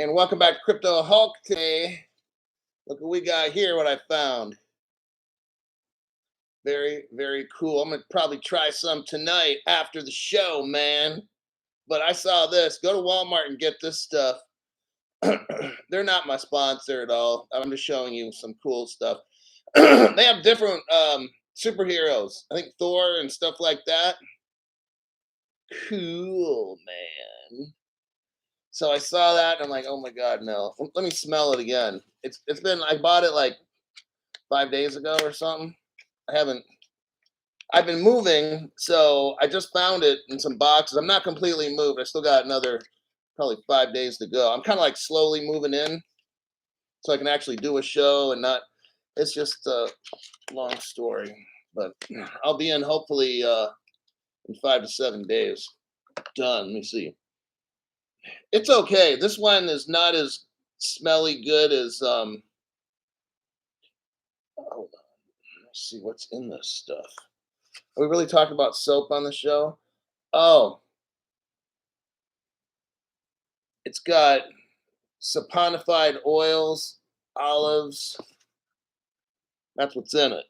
And welcome back to Crypto Hulk today. Look what we got here, what I found. Very, very cool. I'm going to probably try some tonight after the show, man. But I saw this. Go to Walmart and get this stuff. They're not my sponsor at all. I'm just showing you some cool stuff. They have different superheroes. I think Thor and stuff like that. Cool, man. So I saw that and I'm like, oh my god, no. Let me smell it again. It's been I bought it like 5 days ago or something. I haven't. I've been moving, so I just found it in some boxes. I'm not completely moved. I still got another probably 5 days to go. I'm kind of like slowly moving in, so I can actually do a show and not. It's just a long story, but I'll be in hopefully in 5 to 7 days. Done. Let me see. It's okay. This one is not as smelly good as hold on. Let's see what's in this stuff. Are we really talking about soap on the show? Oh, it's got saponified oils, olives. That's what's in it.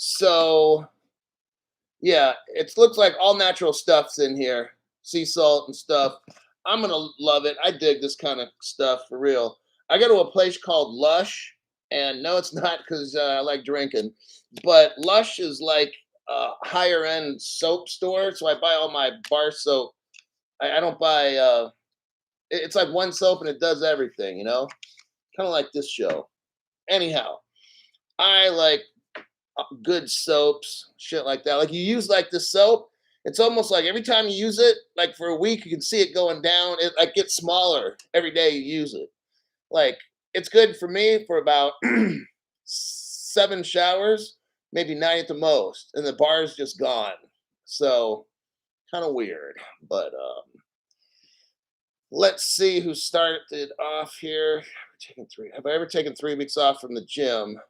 So, yeah, it looks like all natural stuff's in here. Sea salt and stuff. I'm going to love it. I dig this kind of stuff for real. I go to a place called Lush, and no, it's not because I like drinking, but Lush is like a higher end soap store. So I buy all my bar soap. I don't buy, it's like one soap and it does everything, kind of like this show. Anyhow, I like good soaps, shit like that. Like you use like the soap, it's almost like every time you use it, like for a week, you can see it going down. It like gets smaller every day you use it. Like it's good for me for about 7 showers, maybe 9 at the most, and the bar is just gone. So kind of weird, but let's see who started off here. Taking three. Have I ever taken 3 weeks off from the gym?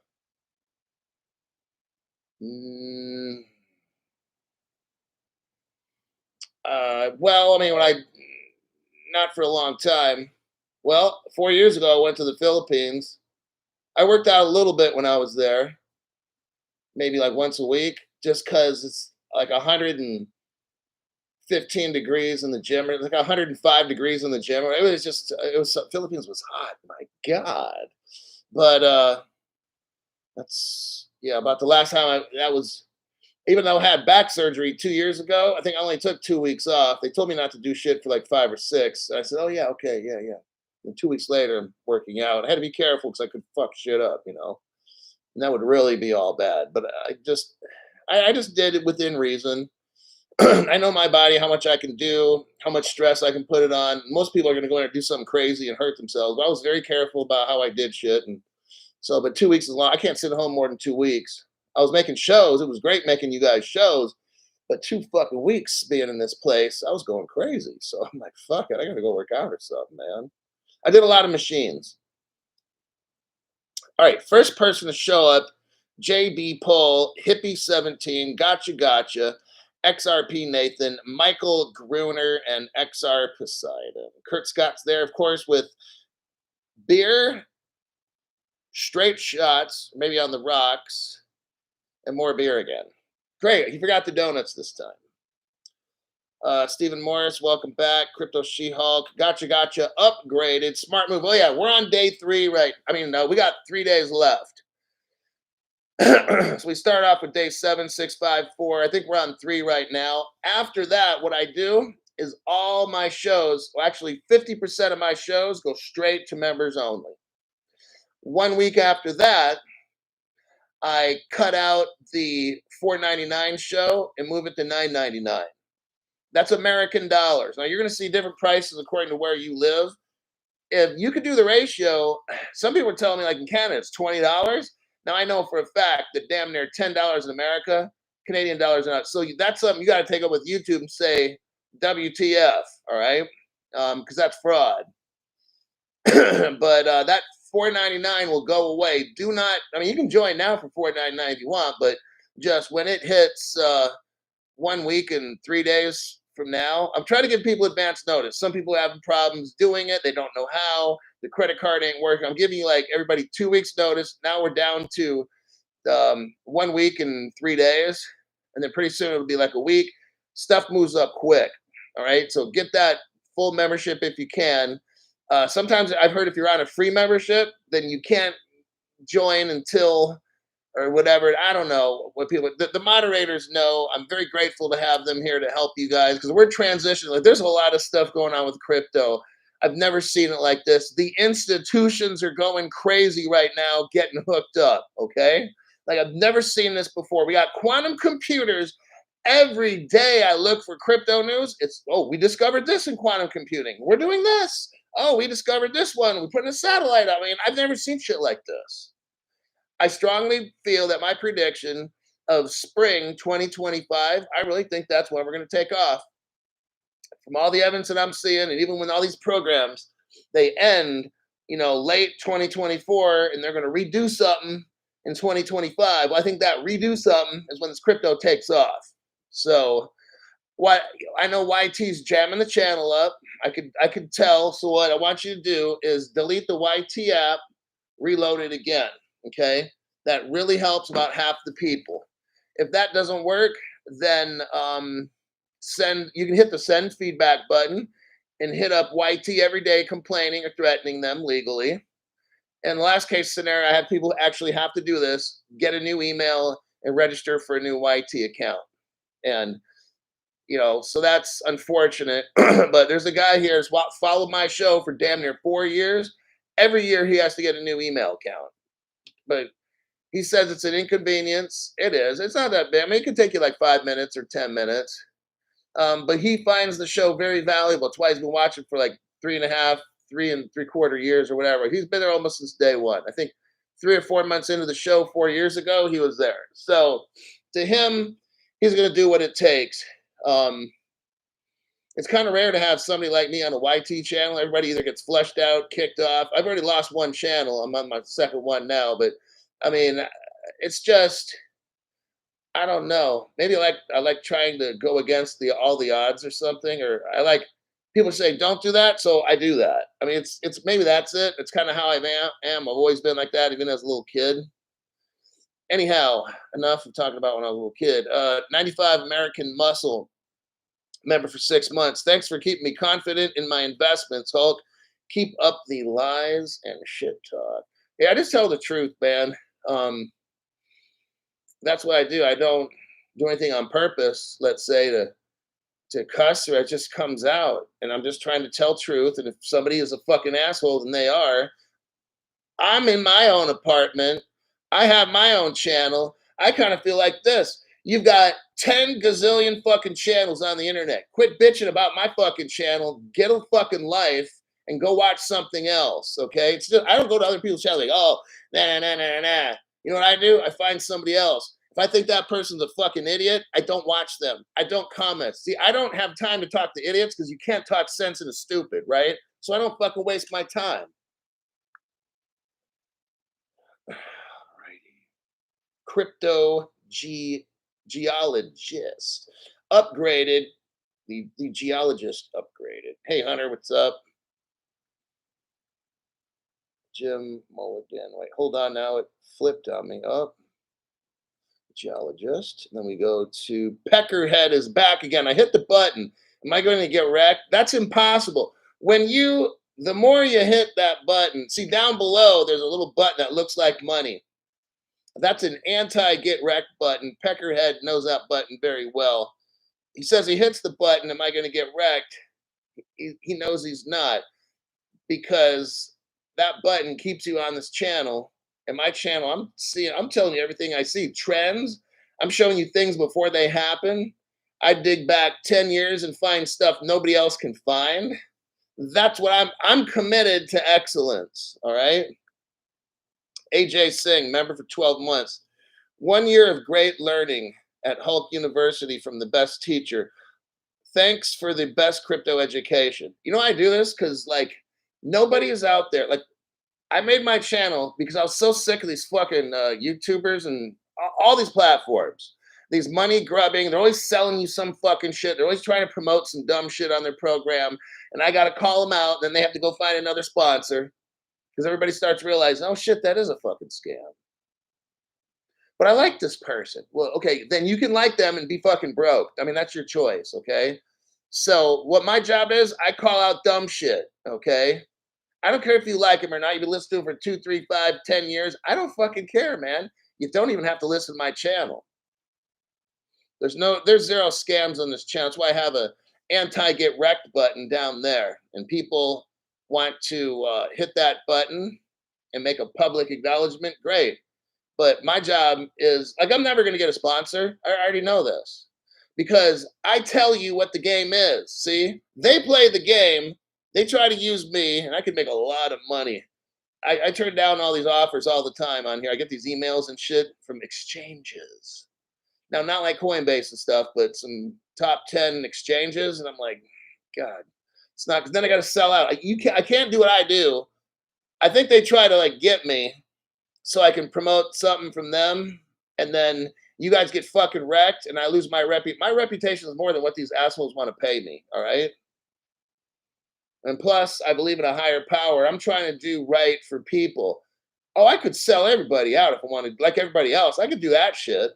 Mm, well, I mean, when I not for a long time. Well, 4 years ago, I went to the Philippines. I worked out a little bit when I was there, maybe like once a week, just because it's like 115 degrees in the gym, or like 105 degrees in the gym. It was just, it was Philippines was hot. My God, but that's yeah. About the last time that was, even though I had back surgery 2 years ago, I think I only took 2 weeks off. They told me not to do shit for like 5 or 6. I said, "Oh yeah, okay, yeah, yeah." And 2 weeks later, I'm working out. I had to be careful because I could fuck shit up, and that would really be all bad. But I just did it within reason. I know my body, how much I can do, how much stress I can put it on. Most people are going to go in and do something crazy and hurt themselves. But I was very careful about how I did shit, and so. But 2 weeks is long. I can't sit at home more than 2 weeks. I was making shows. It was great making you guys shows, but 2 fucking weeks being in this place, I was going crazy. So I'm like, fuck it, I gotta go work out or something, man. I did a lot of machines. All right, first person to show up, JB Poll, Hippie17, Gotcha Gotcha, XRP Nathan, Michael Gruner, and XR Poseidon. Kurt Scott's there, of course, with beer, straight shots, maybe on the rocks, and more beer again. Great, he forgot the donuts this time. Stephen Morris, welcome back. Crypto She-Hulk, gotcha, upgraded. Smart move. Oh yeah, we're on day 3, right? I mean, no, we got 3 days left. So we start off with day 7654. I think we're on 3 right now. After that, what I do is all my shows, well, actually 50% of my shows go straight to members only. 1 week after that, I cut out the $4.99 show and move it to $9.99. That's American dollars. Now you're going to see different prices according to where you live. If you could do the ratio, some people are telling me like in Canada it's $20. Now I know for a fact that damn near $10 in America, Canadian dollars are not. So that's something you got to take up with YouTube and say WTF, all right? Because that's fraud. But that $4.99 will go away. Do not. I mean, you can join now for $4.99 if you want, but just when it hits 1 week and 3 days from now. I'm trying to give people advance notice. Some people are having problems doing it. They don't know how. The credit card ain't working. I'm giving you like everybody 2 weeks notice. Now we're down to 1 week and 3 days, and then pretty soon it'll be like a week. Stuff moves up quick. All right, so get that full membership if you can. Sometimes I've heard if you're on a free membership, then you can't join until or whatever. I don't know what people, the moderators know. I'm very grateful to have them here to help you guys because we're transitioning. Like, there's a lot of stuff going on with crypto. I've never seen it like this. The institutions are going crazy right now, getting hooked up. Okay. Like, I've never seen this before. We got quantum computers. Every day I look for crypto news. It's, oh, we discovered this in quantum computing. We're doing this. Oh, we discovered this one. We put in a satellite. I mean, I've never seen shit like this. I strongly feel that my prediction of spring 2025, I really think that's when we're going to take off. From all the evidence that I'm seeing, and even when all these programs they end, late 2024, and they're going to redo something in 2025. Well, I think that redo something is when this crypto takes off. So, what I know, YT's jamming the channel up. I could tell. So what I want you to do is delete the YT app, reload it again. Okay, that really helps about half the people. If that doesn't work, then send. You can hit the send feedback button and hit up YT every day, complaining or threatening them legally. And the last case scenario, I have people actually have to do this: get a new email and register for a new YT account. And so that's unfortunate. But there's a guy here who's followed my show for damn near 4 years. Every year he has to get a new email account. But he says it's an inconvenience. It is. It's not that bad. I mean, it could take you like 5 minutes or 10 minutes. But he finds the show very valuable. That's why he's been watching for like 3.5, 3.75 years or whatever. He's been there almost since day one. I think 3 or 4 months into the show 4 years ago, he was there. So to him, he's going to do what it takes. It's kind of rare to have somebody like me on a YT channel. Everybody either gets flushed out, kicked off. I've already lost one channel. I'm on my second one now, but I mean, it's just I don't know. Maybe I like trying to go against all the odds or something, or I like people say don't do that, so I do that. I mean, it's maybe that's it. It's kind of how I am. I've always been like that, even as a little kid. Anyhow, enough of talking about when I was a little kid. 95 American Muscle member for 6 months. Thanks for keeping me confident in my investments, Hulk. Keep up the lies and shit talk. Yeah, I just tell the truth, man. That's what I do. I don't do anything on purpose, let's say, to cuss, or it just comes out. And I'm just trying to tell truth. And if somebody is a fucking asshole, then they are. I'm in my own apartment. I have my own channel. I kind of feel like this. You've got 10 gazillion fucking channels on the internet. Quit bitching about my fucking channel. Get a fucking life and go watch something else. Okay? It's just, I don't go to other people's channels like, oh, nah, nah, nah, nah, nah. You know what I do? I find somebody else. If I think that person's a fucking idiot, I don't watch them. I don't comment. See, I don't have time to talk to idiots because you can't talk sense into stupid, right? So I don't fucking waste my time. Alrighty. Crypto geologist upgraded. The geologist upgraded. Hey Hunter, what's up? Jim Mulligan. Wait, hold on now. It flipped on me. Up. Geologist. And then we go to Peckerhead is back again. I hit the button. Am I going to get wrecked? That's impossible. The more you hit that button, see down below, there's a little button that looks like money. That's an anti-get wrecked button. Peckerhead knows that button very well. He says he hits the button, am I going to get wrecked? He knows he's not, because that button keeps you on this channel. And my channel, I'm telling you everything I see. Trends, I'm showing you things before they happen. I dig back 10 years and find stuff nobody else can find. That's what I'm committed to excellence, all right? AJ Singh, member for 12 months. 1 year of great learning at Hulk University from the best teacher. Thanks for the best crypto education. You know, I do this because, like, nobody is out there. Like, I made my channel because I was so sick of these fucking YouTubers and all these platforms. these money grubbing. They're always selling you some fucking shit. They're always trying to promote some dumb shit on their program. And I got to call them out. Then they have to go find another sponsor because everybody starts realizing, oh shit, that is a fucking scam. But I like this person. Well, okay, then you can like them and be fucking broke. I mean, that's your choice, okay? So what my job is, I call out dumb shit, okay? I don't care if you like him or not. You've been listening to him for 2, 3, 5, 10 years. I don't fucking care, man. You don't even have to listen to my channel. There's zero scams on this channel. That's why I have a anti-get wrecked button down there. And people want to hit that button and make a public acknowledgement. Great. But my job is like, I'm never going to get a sponsor. I already know this because I tell you what the game is. See, they play the game. They try to use me, and I could make a lot of money. I turn down all these offers all the time on here. I get these emails and shit from exchanges. Now, not like Coinbase and stuff, but some top 10 exchanges. And I'm like, God, it's not, because then I got to sell out. I can't do what I do. I think they try to like get me so I can promote something from them. And then you guys get fucking wrecked and I lose my my reputation is more than what these assholes want to pay me. All right. And plus, I believe in a higher power. I'm trying to do right for people. Oh, I could sell everybody out if I wanted, like everybody else. I could do that shit.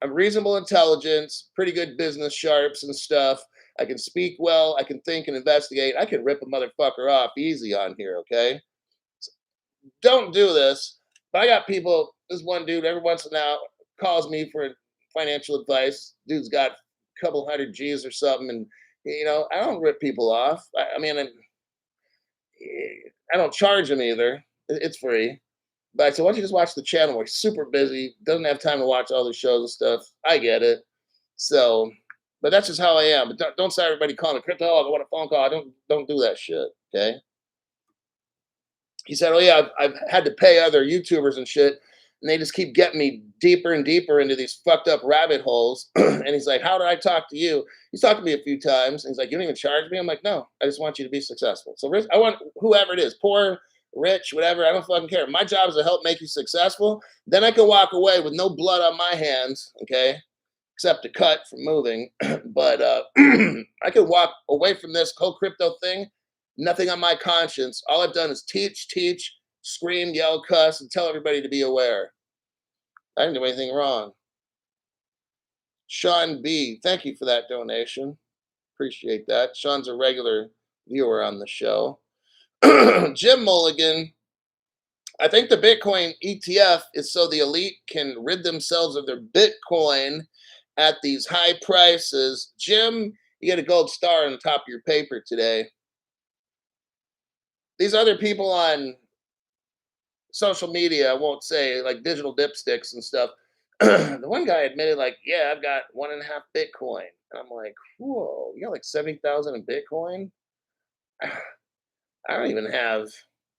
I'm reasonable intelligence, pretty good business sharps and stuff. I can speak well. I can think and investigate. I can rip a motherfucker off easy on here, okay? Don't do this. But I got people, this one dude every once in a while calls me for financial advice. Dude's got a couple hundred G's or something. And, I don't rip people off. I mean, I don't charge him either. It's free. But I said, why don't you just watch the channel? We're super busy, doesn't have time to watch all the shows and stuff. I get it. So, but that's just how I am. But don't say everybody calling me crypto. I want a phone call. I don't do that shit. Okay. He said, oh yeah, I've had to pay other YouTubers and shit, and they just keep getting me deeper and deeper into these fucked up rabbit holes. And he's like, how did I talk to you? He's talked to me a few times. And he's like, you don't even charge me. I'm like, no, I just want you to be successful. So I want whoever it is, poor, rich, whatever. I don't fucking care. My job is to help make you successful. Then I can walk away with no blood on my hands, okay, except a cut from moving. But I can walk away from this whole crypto thing. Nothing on my conscience. All I've done is teach, scream, yell, cuss, and tell everybody to be aware. I didn't do anything wrong. Sean B, thank you for that donation. Appreciate that. Sean's a regular viewer on the show. Jim Mulligan, I think the Bitcoin ETF is so the elite can rid themselves of their Bitcoin at these high prices. Jim, you get a gold star on the top of your paper today. These other people on social media, I won't say, like digital dipsticks and stuff. The one guy admitted, like, yeah, I've got 1.5 Bitcoin. And I'm like, whoa, you got like 70,000 in Bitcoin? I don't even have,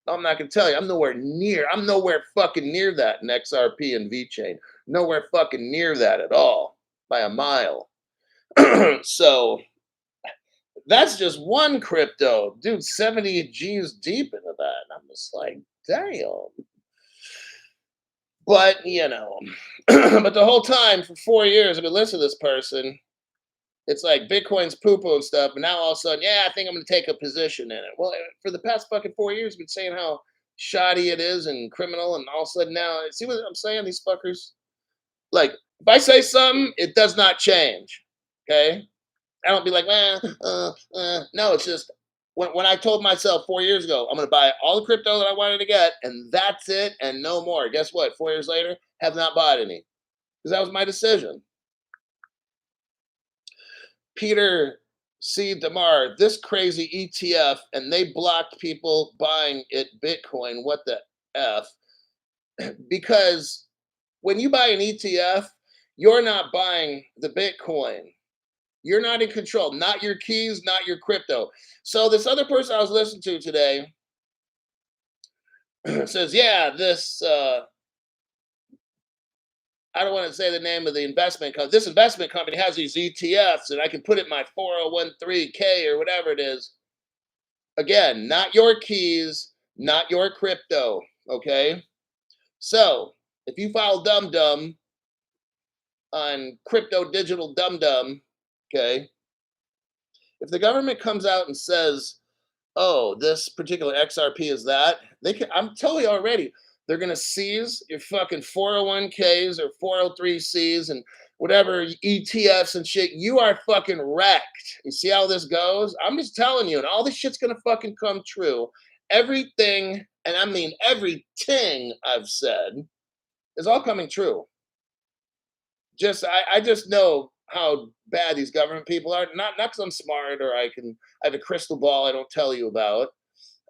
I'm not going to tell you, I'm nowhere fucking near that in XRP and VeChain. Nowhere fucking near that at all by a mile. So that's just one crypto. Dude, 70 G's deep into that. And I'm just like, damn. But, but the whole time for 4 years, I've been listening to this person. It's like Bitcoin's poo-poo and stuff. And now all of a sudden, yeah, I think I'm going to take a position in it. Well, for the past fucking 4 years, I've been saying how shoddy it is and criminal. And all of a sudden now, see what I'm saying? These fuckers. Like, if I say something, it does not change. Okay? I don't be like, no, it's just when I told myself 4 years ago, I'm going to buy all the crypto that I wanted to get, and that's it, and no more. Guess what? 4 years later, have not bought any because that was my decision. Peter C. DeMar, this crazy ETF, and they blocked people buying it Bitcoin. What the F? Because when you buy an ETF, you're not buying the Bitcoin. You're not in control, not your keys, not your crypto. So this other person I was listening to today says, yeah, this, I don't want to say the name of the investment company. This investment company has these ETFs and I can put it in my 401(k) or whatever it is. Again, not your keys, not your crypto, okay? So if you file dumb, on crypto digital dum dum. Okay, if the government comes out and says, "Oh, this particular XRP is that," they can. I'm telling you already, they're gonna seize your fucking 401ks or 403cs and whatever ETFs and shit. You are fucking wrecked. You see how this goes? I'm just telling you, and all this shit's gonna fucking come true. Everything, and I mean everything I've said, is all coming true. I just know how bad these government people are. Not because I'm smart or I have a crystal ball I don't tell you about.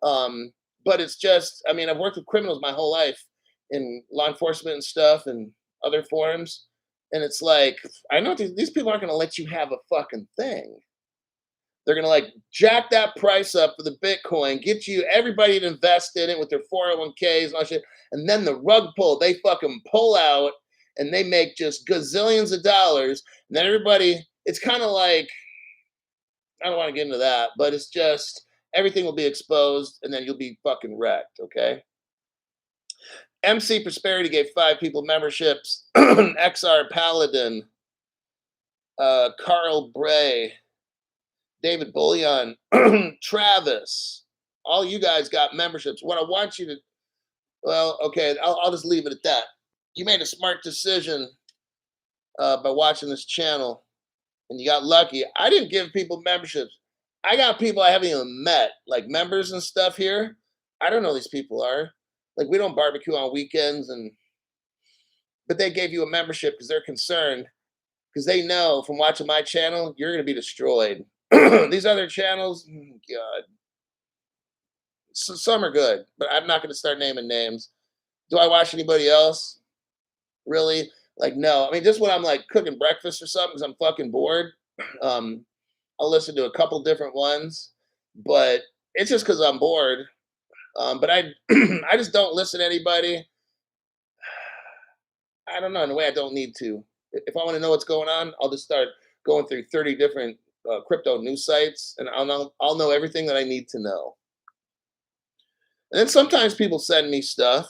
Um, but it's just, I mean, I've worked with criminals my whole life in law enforcement and stuff and other forums. And it's like, I know these people aren't going to let you have a fucking thing. They're going to like jack that price up for the Bitcoin, get you everybody to invest in it with their 401ks and all that shit. And then the rug pull, they fucking pull out and they make just gazillions of dollars. And then everybody, it's kind of like, I don't want to get into that, but it's just everything will be exposed and then you'll be fucking wrecked, okay? MC Prosperity gave 5 people memberships. XR Paladin, Carl Bray, David Bullion, Travis. All you guys got memberships. What I want you to, well, okay, I'll just leave it at that. You made a smart decision by watching this channel and you got lucky. I didn't give people memberships. I got people I haven't even met, like members and stuff here. I don't know who these people are. Like we don't barbecue on weekends, but they gave you a membership because they're concerned because they know from watching my channel you're going to be destroyed. These other channels, God, so some are good, but I'm not going to start naming names. Do I watch anybody else? Really? Like no. I mean, just when I'm like cooking breakfast or something because I'm fucking bored. Um, I'll listen to a couple different ones, but it's just because I'm bored. But I, I just don't listen to anybody. I don't know in a way I don't need to. If I want to know what's going on, I'll just start going through 30 different crypto news sites, and I'll know everything that I need to know. And then sometimes people send me stuff.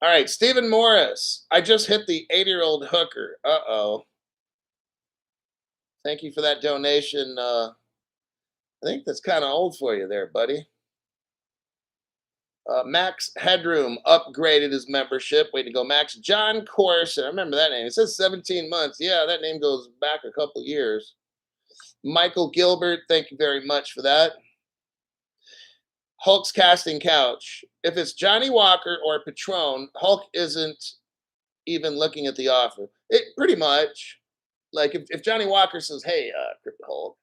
All right, Stephen Morris. I just hit the 80-year-old hooker. Uh-oh. Thank you for that donation. I think that's kind of old for you there, buddy. Max Headroom upgraded his membership. Way to go, Max. John Corson. I remember that name. It says 17 months. Yeah, that name goes back a couple years. Michael Gilbert, thank you very much for that. Hulk's casting couch. If it's Johnny Walker or Patron, Hulk isn't even looking at the offer. It pretty much. Like if Johnny Walker says, "Hey, Crypto Hulk,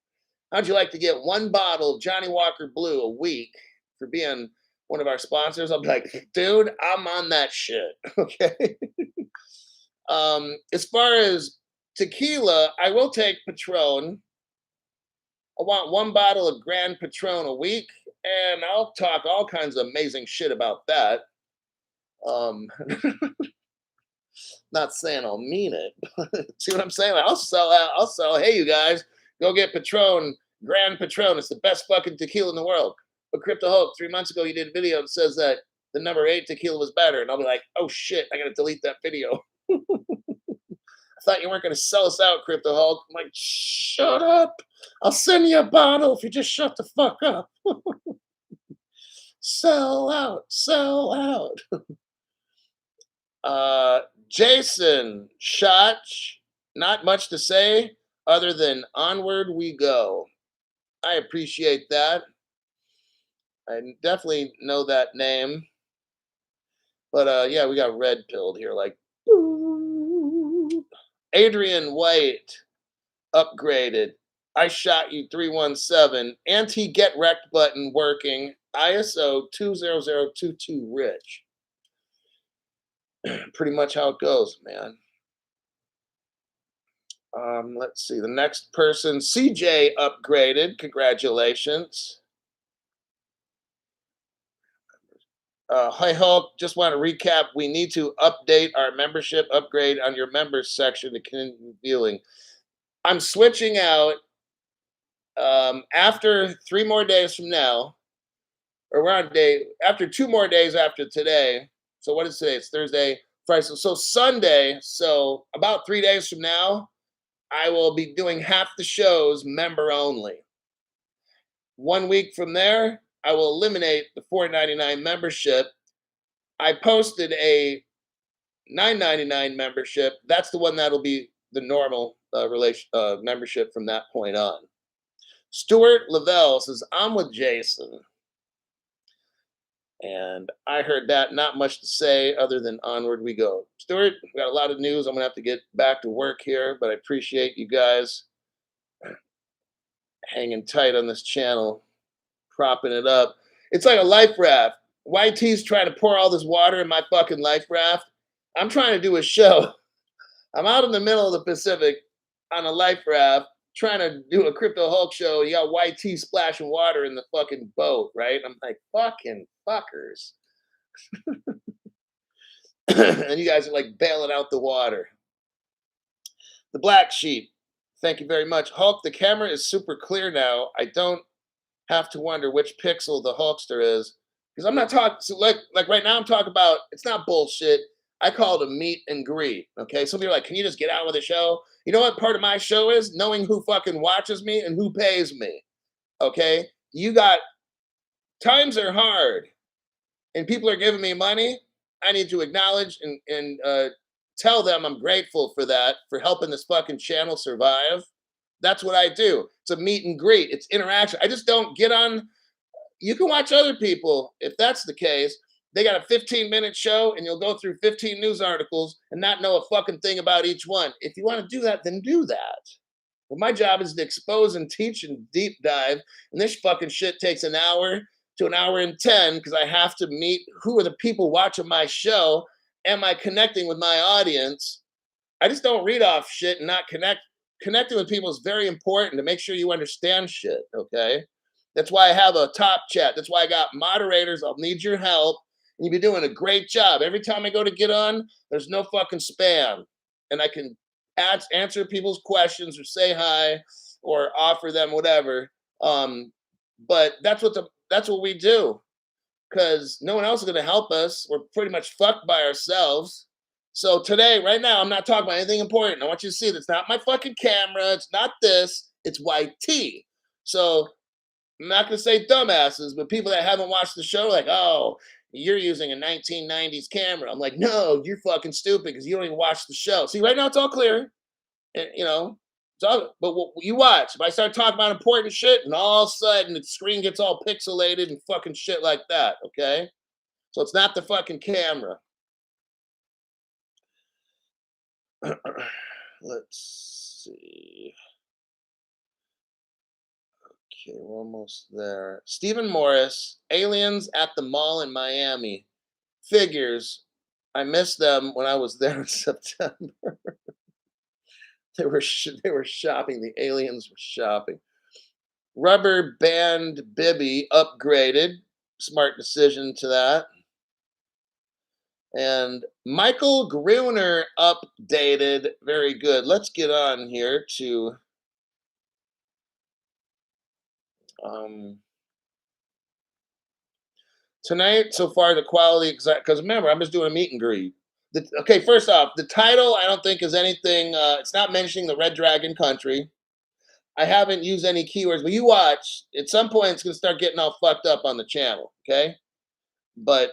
how'd you like to get 1 bottle of Johnny Walker Blue a week for being one of our sponsors?" I'll be like, "Dude, I'm on that shit." Okay. As far as tequila, I will take Patron. I want 1 bottle of Grand Patron a week, and I'll talk all kinds of amazing shit about that. Um, not saying I'll mean it. See what I'm saying? Like, I'll sell out. I'll sell. Hey, you guys, go get Patron, Grand Patron. It's the best fucking tequila in the world. But Crypto Hulk, 3 months ago, you did a video that says that the number 8 tequila was better, and I'll be like, oh shit, I gotta delete that video. I thought you weren't gonna sell us out, Crypto Hulk. I'm like, shut up. I'll send you a bottle if you just shut the fuck up. Sell out, sell out. Jason Shotch, not much to say other than onward we go. I appreciate that. I definitely know that name. But yeah, we got red pilled here. Like Adrian White upgraded. I shot you 317. Anti get wrecked button working. ISO 20022 rich. Pretty much how it goes, man. Let's see. The next person, CJ upgraded. Congratulations. Hi Hulk, just want to recap. We need to update our membership upgrade on your members section to continue viewing. I'm switching out after 3 more days from now, or we're on day after 2 more days after today. So what is today? It's Thursday. prices. So Sunday, so about 3 days from now, I will be doing half the shows member only. 1 week from there, I will eliminate the $4.99 membership. I posted a $9.99 membership. That's the one that'll be the normal membership from that point on. Stuart Lavelle says, I'm with Jason. And I heard that. Not much to say other than onward we go. Stuart, we got a lot of news. I'm going to have to get back to work here, but I appreciate you guys hanging tight on this channel, propping it up. It's like a life raft. YT's trying to pour all this water in my fucking life raft. I'm trying to do a show. I'm out in the middle of the Pacific on a life raft trying to do a Crypto Hulk show. You got YT splashing water in the fucking boat, right? I'm like, fucking fuckers. And you guys are like bailing out the water. The Black Sheep, thank you very much. Hulk, the camera is super clear now. I don't have to wonder which pixel the Hulkster is. Because I'm not talking, so like right now I'm talking about, it's not bullshit. I call it a meet and greet. Okay. Some people are like, can you just get out with the show? You know what part of my show is? Knowing who fucking watches me and who pays me. Okay. You got, times are hard and people are giving me money. I need to acknowledge and tell them I'm grateful for that, for helping this fucking channel survive. That's what I do. It's a meet and greet. It's interaction. I just don't get on. You can watch other people if that's the case. They got a 15-minute show and you'll go through 15 news articles and not know a fucking thing about each one. If you want to do that, then do that. But my job is to expose and teach and deep dive. And this fucking shit takes an hour to an hour and 10 because I have to meet who are the people watching my show. Am I connecting with my audience? I just don't read off shit and not connect. Connecting with people is very important to make sure you understand shit, okay? That's why I have a top chat. That's why I got moderators. I'll need your help. And you'll be doing a great job. Every time I go to get on, there's no fucking spam. And I can answer people's questions or say hi or offer them whatever. But that's what we do. Because no one else is going to help us. We're pretty much fucked by ourselves. So today, right now, I'm not talking about anything important. I want you to see that's not my fucking camera. It's not this. It's YT. So I'm not going to say dumbasses, but people that haven't watched the show are like, oh, you're using a 1990s camera. I'm like, no, you're fucking stupid because you don't even watch the show. See, right now it's all clear. And, you know, it's all, but what you watch, if I start talking about important shit and all of a sudden the screen gets all pixelated and fucking shit like that, okay? So it's not the fucking camera. Let's see. Okay, we're almost there. Stephen Morris, aliens at the mall in Miami. Figures. I missed them when I was there in September. they were shopping. The aliens were shopping. Rubber band Bibby upgraded. Smart decision to that. And Michael Gruner updated. Very good. Let's get on here to tonight. So far, the quality exact, because remember, I'm just doing a meet and greet. Okay, first off, the title I don't think is anything. It's not mentioning the Red Dragon country. I haven't used any keywords, but you watch. At some point, it's gonna start getting all fucked up on the channel. Okay, but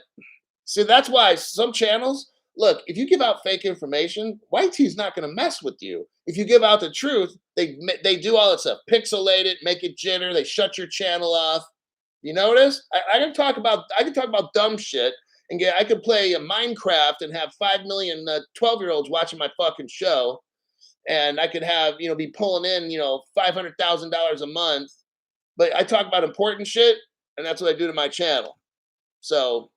see, that's why some channels, look, if you give out fake information, YT's not going to mess with you. If you give out the truth, they do all that stuff. Pixelate it, make it jitter, they shut your channel off. You notice? I can talk about dumb shit and I could play a Minecraft and have 5 million 12-year-olds watching my fucking show. And I could have, be pulling in, $500,000 a month. But I talk about important shit, and that's what I do to my channel. So,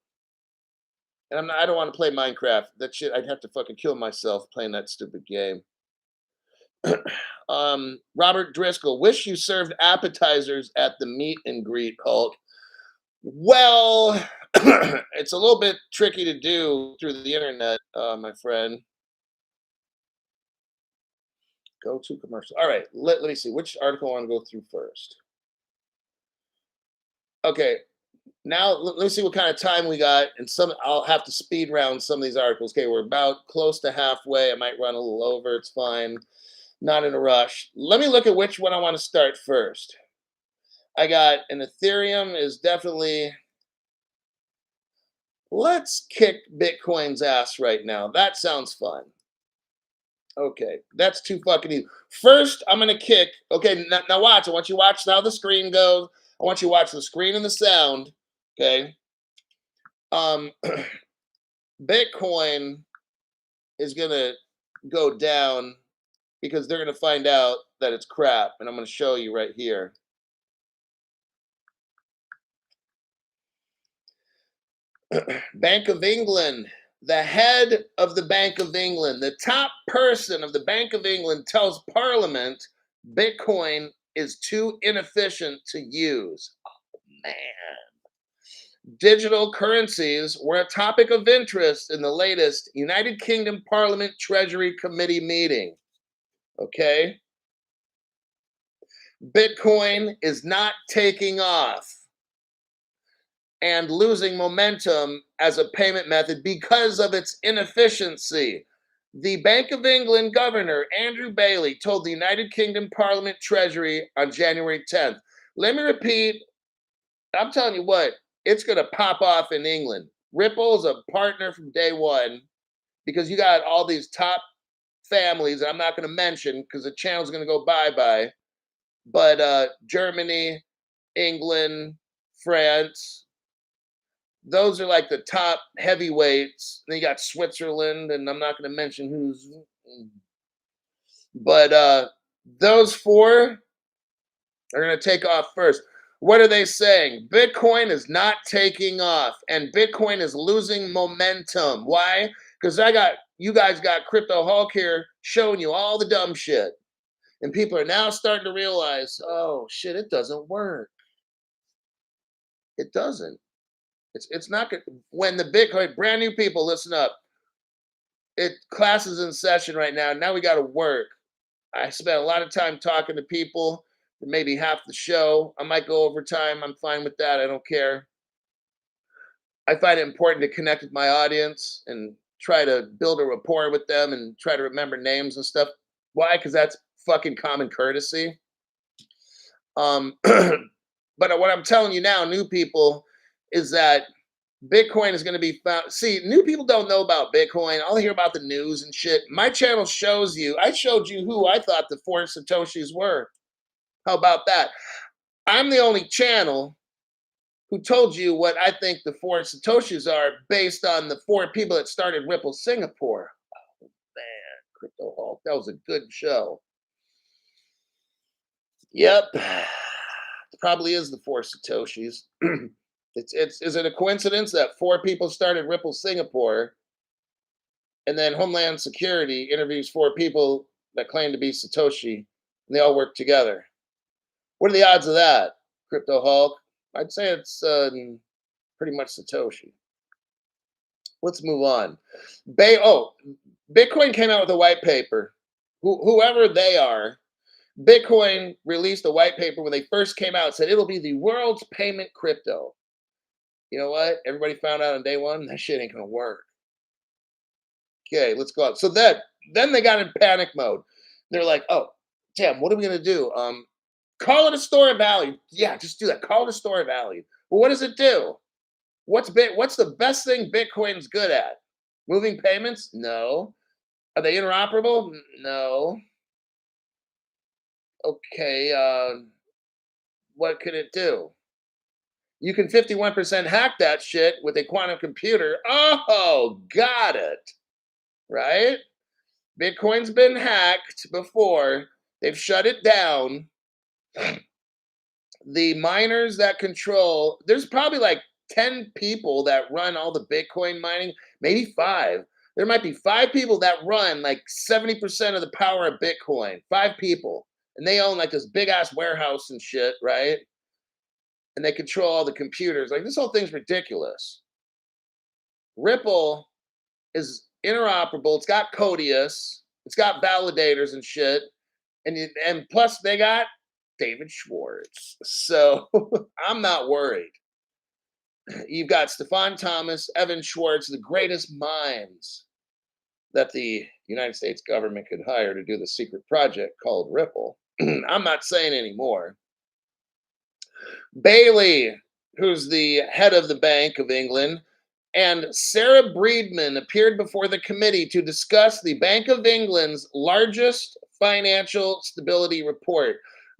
and I don't want to play Minecraft. That shit, I'd have to fucking kill myself playing that stupid game. Robert Driscoll, wish you served appetizers at the meet and greet, Hulk. Well, it's a little bit tricky to do through the internet, my friend. Go to commercial. All right, let me see. Which article I want to go through first? Okay. Now let's see what kind of time we got, and some I'll have to speed round some of these articles. Okay, we're about close to halfway. I might run a little over. It's fine. Not in a rush. Let me look at which one I want to start first. I got an Ethereum is definitely. Let's kick Bitcoin's ass right now. That sounds fun. Okay, that's too fucking easy. First, I'm gonna kick. Okay, now watch. I want you to watch how the screen goes. I want you to watch the screen and the sound. Okay. Um, Bitcoin is gonna go down because they're gonna find out that it's crap, and I'm gonna show you right here. Bank of England, the head of the Bank of England, the top person of the Bank of England tells Parliament Bitcoin is too inefficient to use. Oh, man. Digital currencies were a topic of interest in the latest United Kingdom Parliament Treasury Committee meeting. Okay. Bitcoin is not taking off and losing momentum as a payment method because of its inefficiency. The Bank of England governor, Andrew Bailey, told the United Kingdom Parliament Treasury on January 10th. Let me repeat, I'm telling you what, it's going to pop off in England. Ripple's a partner from day one because you got all these top families that I'm not going to mention because the channel's going to go bye-bye. But Germany, England, France, those are like the top heavyweights. Then you got Switzerland, and I'm not going to mention who's, but those four are going to take off first. What are they saying? Bitcoin is not taking off, and Bitcoin is losing momentum. Why? Because you guys got Crypto Hulk here showing you all the dumb shit, and people are now starting to realize, oh shit, it doesn't work. It doesn't. It's not good. When the Bitcoin brand new people listen up, it class is in session right now. Now we got to work. I spent a lot of time talking to people for maybe half the show. I might go over time. I'm fine with that. I don't care. I find it important to connect with my audience and try to build a rapport with them and try to remember names and stuff. Why? Because that's fucking common courtesy. But what I'm telling you now, new people, is that Bitcoin is going to be found. See, new people don't know about Bitcoin. All they hear about the news and shit. My channel shows you. I showed you who I thought the four Satoshis were. How about that? I'm the only channel who told you what I think the four Satoshis are based on the four people that started Ripple Singapore. Oh, man, Crypto Hulk. That was a good show. Yep. It probably is the four Satoshis. Is it a coincidence that four people started Ripple Singapore and then Homeland Security interviews four people that claim to be Satoshi and they all work together? What are the odds of that, Crypto Hulk? I'd say it's pretty much Satoshi. Let's move on. Bitcoin came out with a white paper. Whoever they are, Bitcoin released a white paper when they first came out. Said it'll be the world's payment crypto. You know what? Everybody found out on day one that shit ain't gonna work. Okay, let's go on. So then they got in panic mode. They're like, oh, damn, what are we gonna do? Call it a store of value. Yeah, just do that. Call it a store of value. Well, what does it do? What's the best thing Bitcoin's good at? Moving payments? No. Are they interoperable? No. Okay, what can it do? You can 51% hack that shit with a quantum computer. Oh, got it. Right? Bitcoin's been hacked before. They've shut it down. The miners that control, there's probably like 10 people that run all the Bitcoin mining, maybe five. There might be five people that run like 70% of the power of Bitcoin. Five people. And they own like this big ass warehouse and shit, right? And they control all the computers. Like this whole thing's ridiculous. Ripple is interoperable. It's got Codius. It's got validators and shit. And plus they got David Schwartz. So I'm not worried. You've got Stefan Thomas, Evan Schwartz, the greatest minds that the United States government could hire to do the secret project called Ripple. I'm not saying anymore. Bailey, who's the head of the Bank of England, and Sarah Breedman appeared before the committee to discuss the Bank of England's largest financial stability report.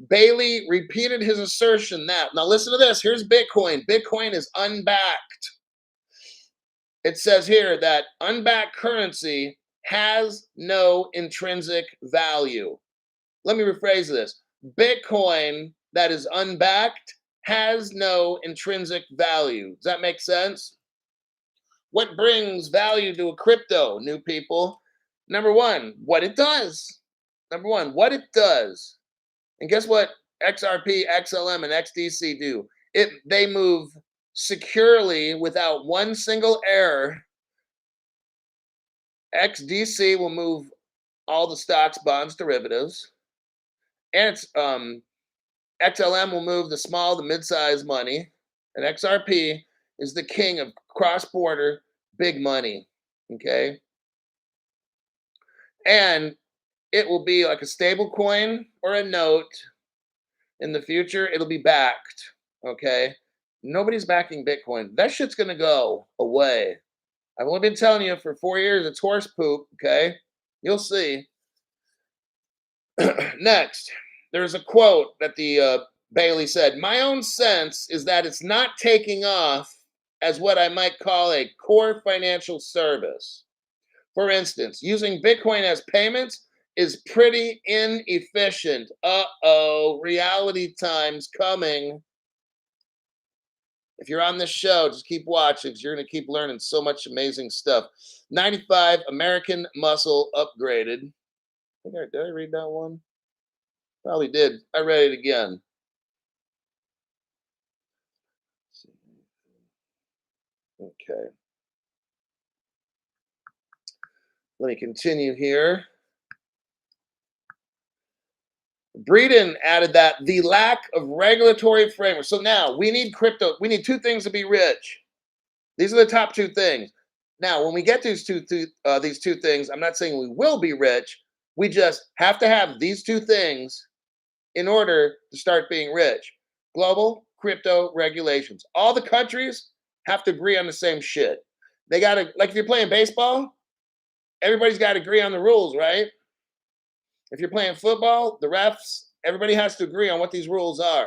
Bailey repeated his assertion that, now listen to this, here's Bitcoin. Bitcoin is unbacked. It says here that unbacked currency has no intrinsic value. Let me rephrase this. Bitcoin that is unbacked has no intrinsic value. Does that make sense? What brings value to a crypto, new people? Number one, what it does. Number one, what it does. And guess what XRP, XLM, and XDC do? They move securely without one single error. XDC will move all the stocks, bonds, derivatives, and it's XLM will move the small, the mid-sized money, and XRP is the king of cross-border big money. Okay, and it will be like a stable coin or a note. In the future, it'll be backed. Okay, nobody's backing Bitcoin. That shit's gonna go away. I've only been telling you for 4 years it's horse poop. Okay, you'll see. Next, there's a quote that the Bailey said. My own sense is that it's not taking off as what I might call a core financial service. For instance, using Bitcoin as payments is pretty inefficient. Uh-oh, reality time's coming. If you're on this show, just keep watching because you're going to keep learning so much amazing stuff. 95, American Muscle upgraded. Did I read that one? Probably did. I read it again. Okay. Let me continue here. Breeden added that the lack of regulatory framework. So now we need crypto. We need two things to be rich. These are the top two things. Now, when we get these two things, I'm not saying we will be rich. We just have to have these two things in order to start being rich. Global crypto regulations. All the countries have to agree on the same shit. They got to, like if you're playing baseball, everybody's got to agree on the rules, right? If you're playing football, the refs, everybody has to agree on what these rules are.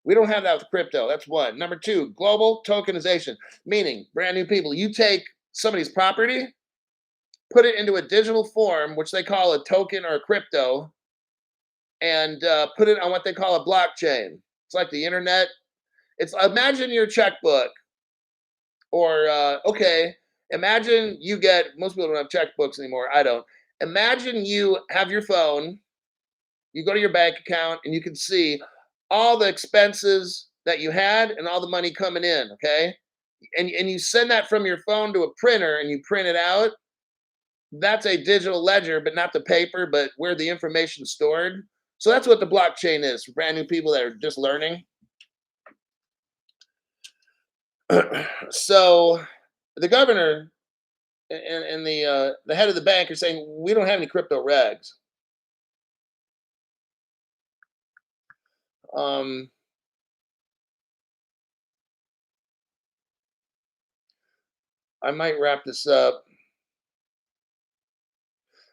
We don't have that with crypto. That's one. Number two, global tokenization, meaning brand new people, you take somebody's property, put it into a digital form, which they call a token or a crypto, and put it on what they call a blockchain. It's like the internet. It's imagine your checkbook, or okay, imagine you get, most people don't have checkbooks anymore. I don't. Imagine you have your phone, you go to your bank account, and you can see all the expenses that you had and all the money coming in, okay? And you send that from your phone to a printer and you print it out. That's a digital ledger, but not the paper, but where the information is stored. So that's what the blockchain is for brand new people that are just learning. So the governor and the head of the bank are saying we don't have any crypto regs. I might wrap this up.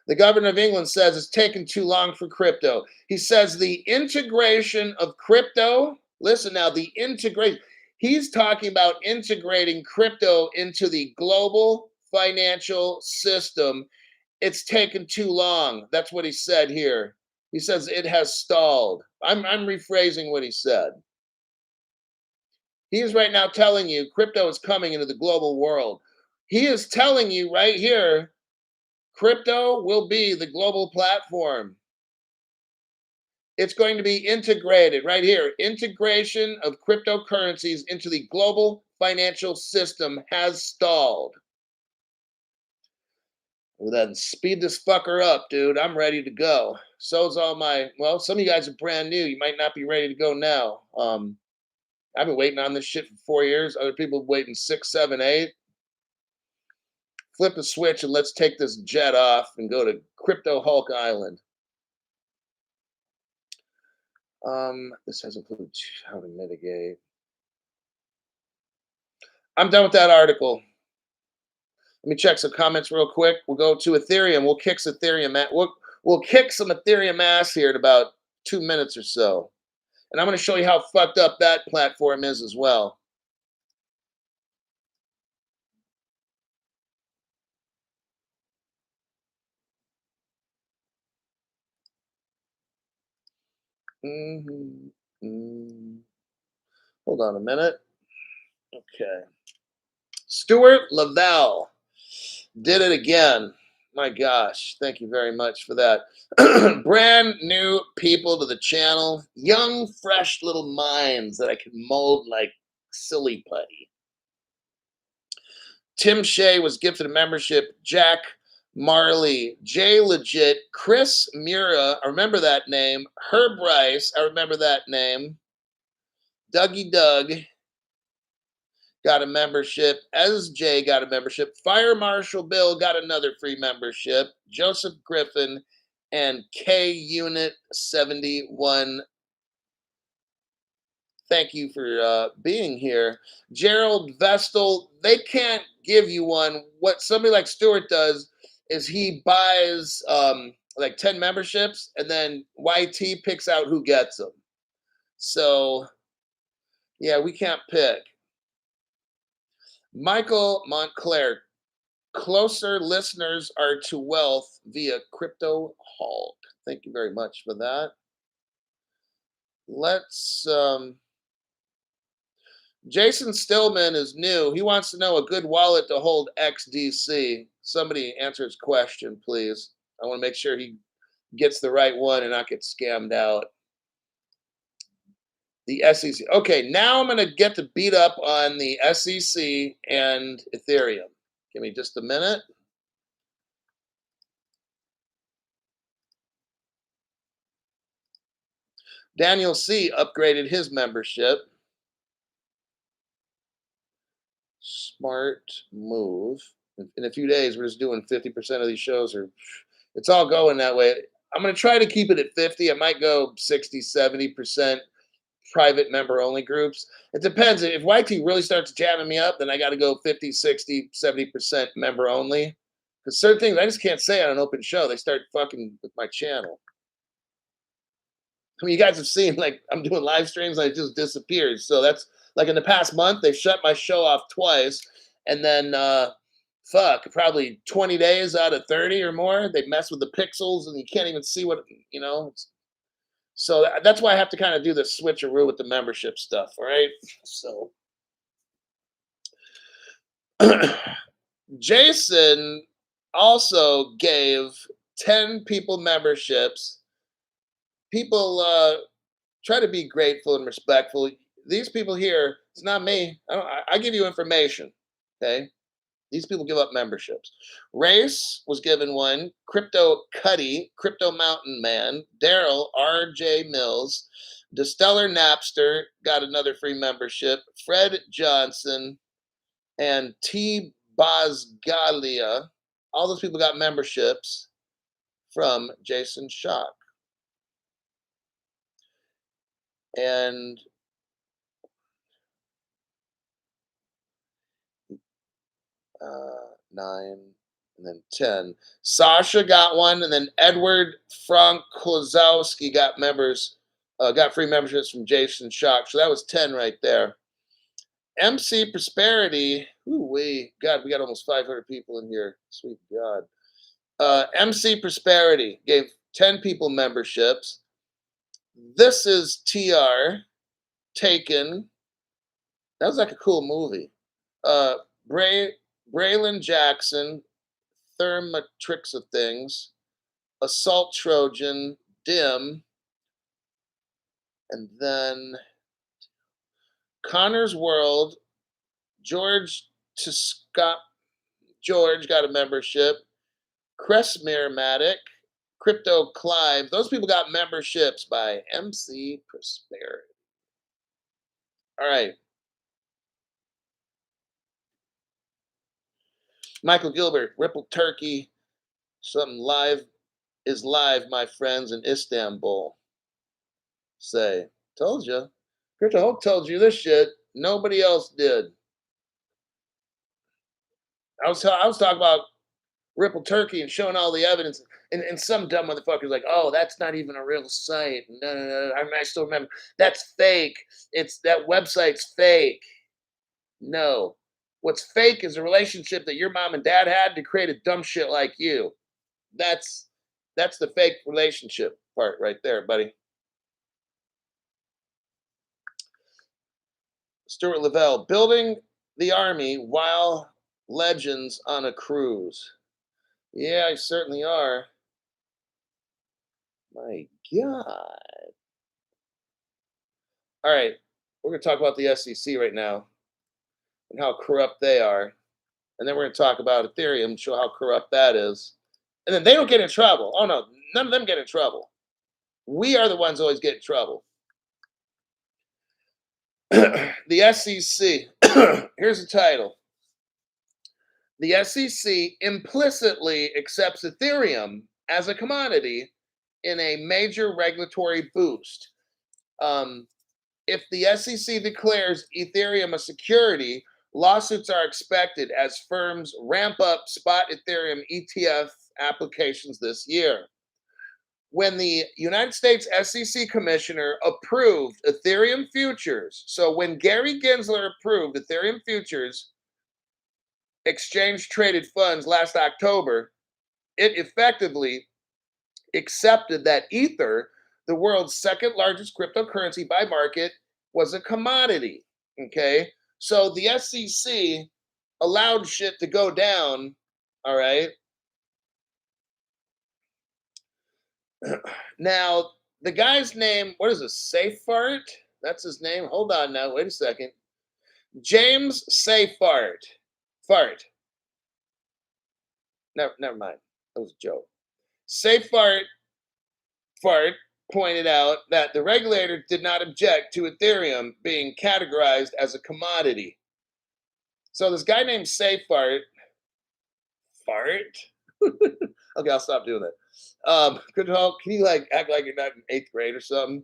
The governor of England says it's taken too long for crypto. He says the integration of crypto, listen now, the integration, he's talking about integrating crypto into the global financial system. It's taken too long. That's what he said here. He says it has stalled. I'm rephrasing what he said. He is right now telling you crypto is coming into the global world. He is telling you right here, crypto will be the global platform. It's going to be integrated right here. Integration of cryptocurrencies into the global financial system has stalled. Well, then speed this fucker up, dude. I'm ready to go. So's all my, well, some of you guys are brand new. You might not be ready to go now. I've been waiting on this shit for 4 years. Other people waiting 6, 7, 8. Flip a switch and let's take this jet off and go to Crypto Hulk Island. This has included how to mitigate. I'm done with that article. Let me check some comments real quick. We'll go to Ethereum. We'll kick some Ethereum. We'll kick some Ethereum ass here in about 2 minutes or so. And I'm going to show you how fucked up that platform is as well. Hold on a minute. Okay. Stuart Lavelle did it again. My gosh, thank you very much for that. Brand new people to the channel, young, fresh little minds that I can mold like silly putty. Tim Shea was gifted a membership. Jack Marley, Jay Legit, Chris Mura, I remember that name. Herb Rice, I remember that name. Dougie Doug got a membership. SJ got a membership. Fire Marshal Bill got another free membership. Joseph Griffin and K Unit 71. Thank you for being here. Gerald Vestal, they can't give you one. What somebody like Stuart does is he buys like 10 memberships and then YT picks out who gets them. So, yeah, we can't pick. Michael Montclair, closer listeners are to wealth via Crypto Hulk. Thank you very much for that. Let's Jason Stillman is new. He wants to know a good wallet to hold XDC. Somebody answer his question, please. I want to make sure he gets the right one and not get scammed out. The SEC. Okay, now I'm going to get to beat up on the SEC and Ethereum. Give me just a minute. Daniel C. upgraded his membership. Smart move. In a few days, we're just doing 50% of these shows. It's all going that way. I'm going to try to keep it at 50. I might go 60, 70% private member only groups. It depends. If YT really starts jamming me up, then I got to go 50, 60, 70% member only. Because certain things I just can't say on an open show. They start fucking with my channel. I mean, you guys have seen, like, I'm doing live streams and it just disappears. So that's, like, in the past month, they've shut my show off twice. And then, probably 20 days out of 30 or more, they mess with the pixels and you can't even see what, So that's why I have to kind of do the switcheroo with the membership stuff, all right? So Jason also gave 10 people memberships. People try to be grateful and respectful. These people here, it's not me. I give you information, okay? These people give up memberships. Race was given one. Crypto Cuddy, Crypto Mountain Man, Daryl R.J. Mills, Destellar Napster got another free membership. Fred Johnson and T. Bosgalia. All those people got memberships from Jason Shock. And 9, and then 10. Sasha got one, and then Edward Frank Kozowski got free memberships from Jason Shock. So that was 10 right there. MC Prosperity, we got almost 500 people in here. Sweet God. MC Prosperity gave 10 people memberships. This is TR Taken. That was like a cool movie. Braylon Jackson, Thermatrix of Things, Assault Trojan, Dim, and then Connor's World, George got a membership, Cressmirmatic, Crypto Clive. Those people got memberships by MC Prosperity. All right. Michael Gilbert, Ripple Turkey, something live is live, my friends, in Istanbul. Say, told you. Crypto Hulk told you this shit. Nobody else did. I was talking about Ripple Turkey and showing all the evidence, and some dumb motherfuckers like, oh, that's not even a real site. No, no, no. I still remember that's fake. It's that website's fake. No, what's fake is a relationship that your mom and dad had to create a dumb shit like you. That's that's the fake relationship part right there, buddy. Stuart Lavelle, building the army while legends on a cruise. Yeah, I certainly are. My God. All right, we're going to talk about the SEC right now and how corrupt they are. And then we're going to talk about Ethereum, show how corrupt that is. And then they don't get in trouble. Oh, no, none of them get in trouble. We are the ones always get in trouble. The SEC, here's the title. The SEC implicitly accepts Ethereum as a commodity in a major regulatory boost. Um, if the SEC declares Ethereum a security, lawsuits are expected as firms ramp up spot Ethereum ETF applications this year. When the United States SEC commissioner approved Ethereum futures, so when Gary Gensler approved Ethereum futures exchange traded funds last October, it effectively accepted that Ether, the world's second largest cryptocurrency by market, was a commodity. Okay. So the SEC allowed shit to go down. All right. Now, the guy's name, what is it? Seyfarth? That's his name. Hold on now. Wait a second. James Seyfarth. Fart. Never mind. That was a joke. Seyfarth Fart pointed out that the regulator did not object to Ethereum being categorized as a commodity. So this guy named Seyfarth, Fart. Okay, I'll stop doing that. Can you like act like you're not in eighth grade or something?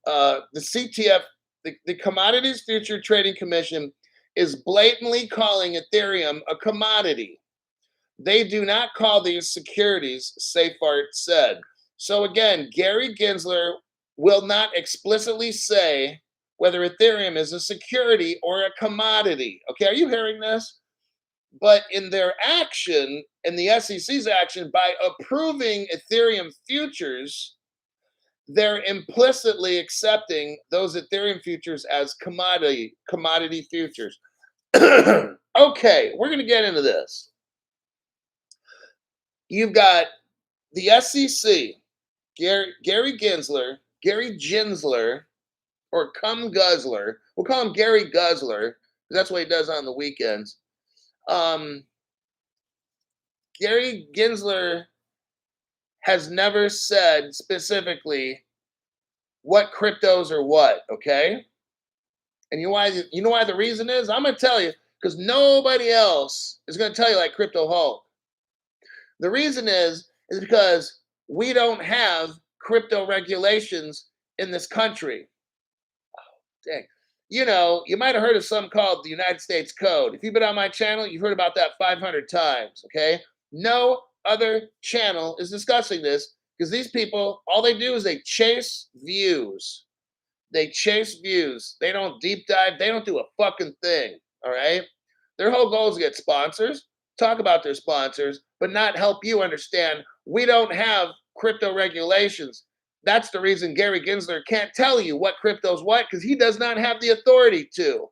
The CTF, the Commodities Future Trading Commission, is blatantly calling Ethereum a commodity. They do not call these securities, Seyfarth said. So again, Gary Gensler will not explicitly say whether Ethereum is a security or a commodity. Okay, are you hearing this? But in their action, in the SEC's action, by approving Ethereum futures, they're implicitly accepting those Ethereum futures as commodity futures. Okay, we're going to get into this. You've got the SEC, Gary Gensler, or Cum Guzzler. We'll call him Gary Guzzler because that's what he does on the weekends. Gary Gensler has never said specifically what cryptos are what, okay? And you know why the reason is? I'm gonna tell you, because nobody else is gonna tell you like Crypto Hulk. The reason is because we don't have crypto regulations in this country. Dang. You know, you might have heard of some called the United States Code. If you've been on my channel, you've heard about that 500 times, okay? No other channel is discussing this because these people, all they do is they chase views. They chase views. They don't deep dive. They don't do a fucking thing, all right? Their whole goal is to get sponsors, talk about their sponsors, but not help you understand we don't have crypto regulations. That's the reason Gary Gensler can't tell you what crypto's what because he does not have the authority to.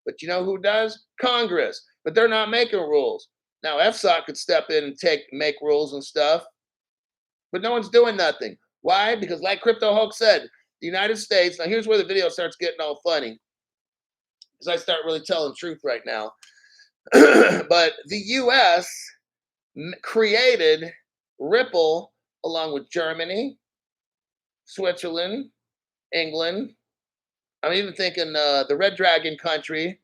But you know who does? Congress. But they're not making rules. Now FSOC could step in and make rules and stuff, but no one's doing nothing. Why? Because like Crypto Hulk said, the United States. Now here's where the video starts getting all funny, because I start really telling the truth right now. But the U.S. created Ripple along with Germany, Switzerland, England, I'm even thinking the Red Dragon country,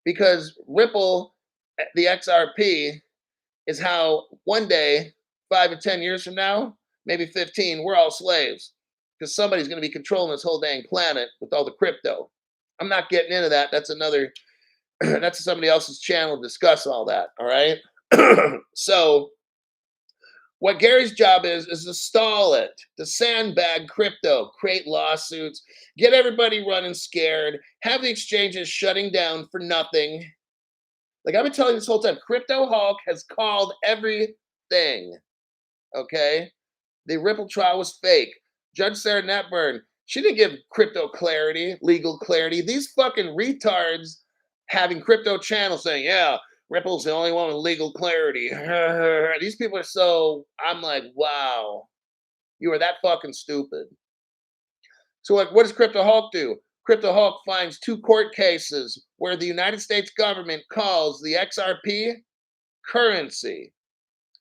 because Ripple, the XRP, is how one day, 5 to 10 years from now, maybe 15, we're all slaves because somebody's going to be controlling this whole dang planet with all the crypto. I'm not getting into that. That's another, that's somebody else's channel to discuss all that. All right. So, what Gary's job is to stall it, to sandbag crypto, create lawsuits, get everybody running scared, have the exchanges shutting down for nothing. Like I've been telling you this whole time, Crypto Hulk has called everything. Okay, the Ripple trial was fake. Judge Sarah Netburn, she didn't give crypto clarity, legal clarity. These fucking retards having crypto channels saying, yeah, Ripple's the only one with legal clarity. These people are so, I'm like, wow, you are that fucking stupid. So what does Crypto Hulk do? Crypto Hulk finds two court cases where the United States government calls the XRP currency.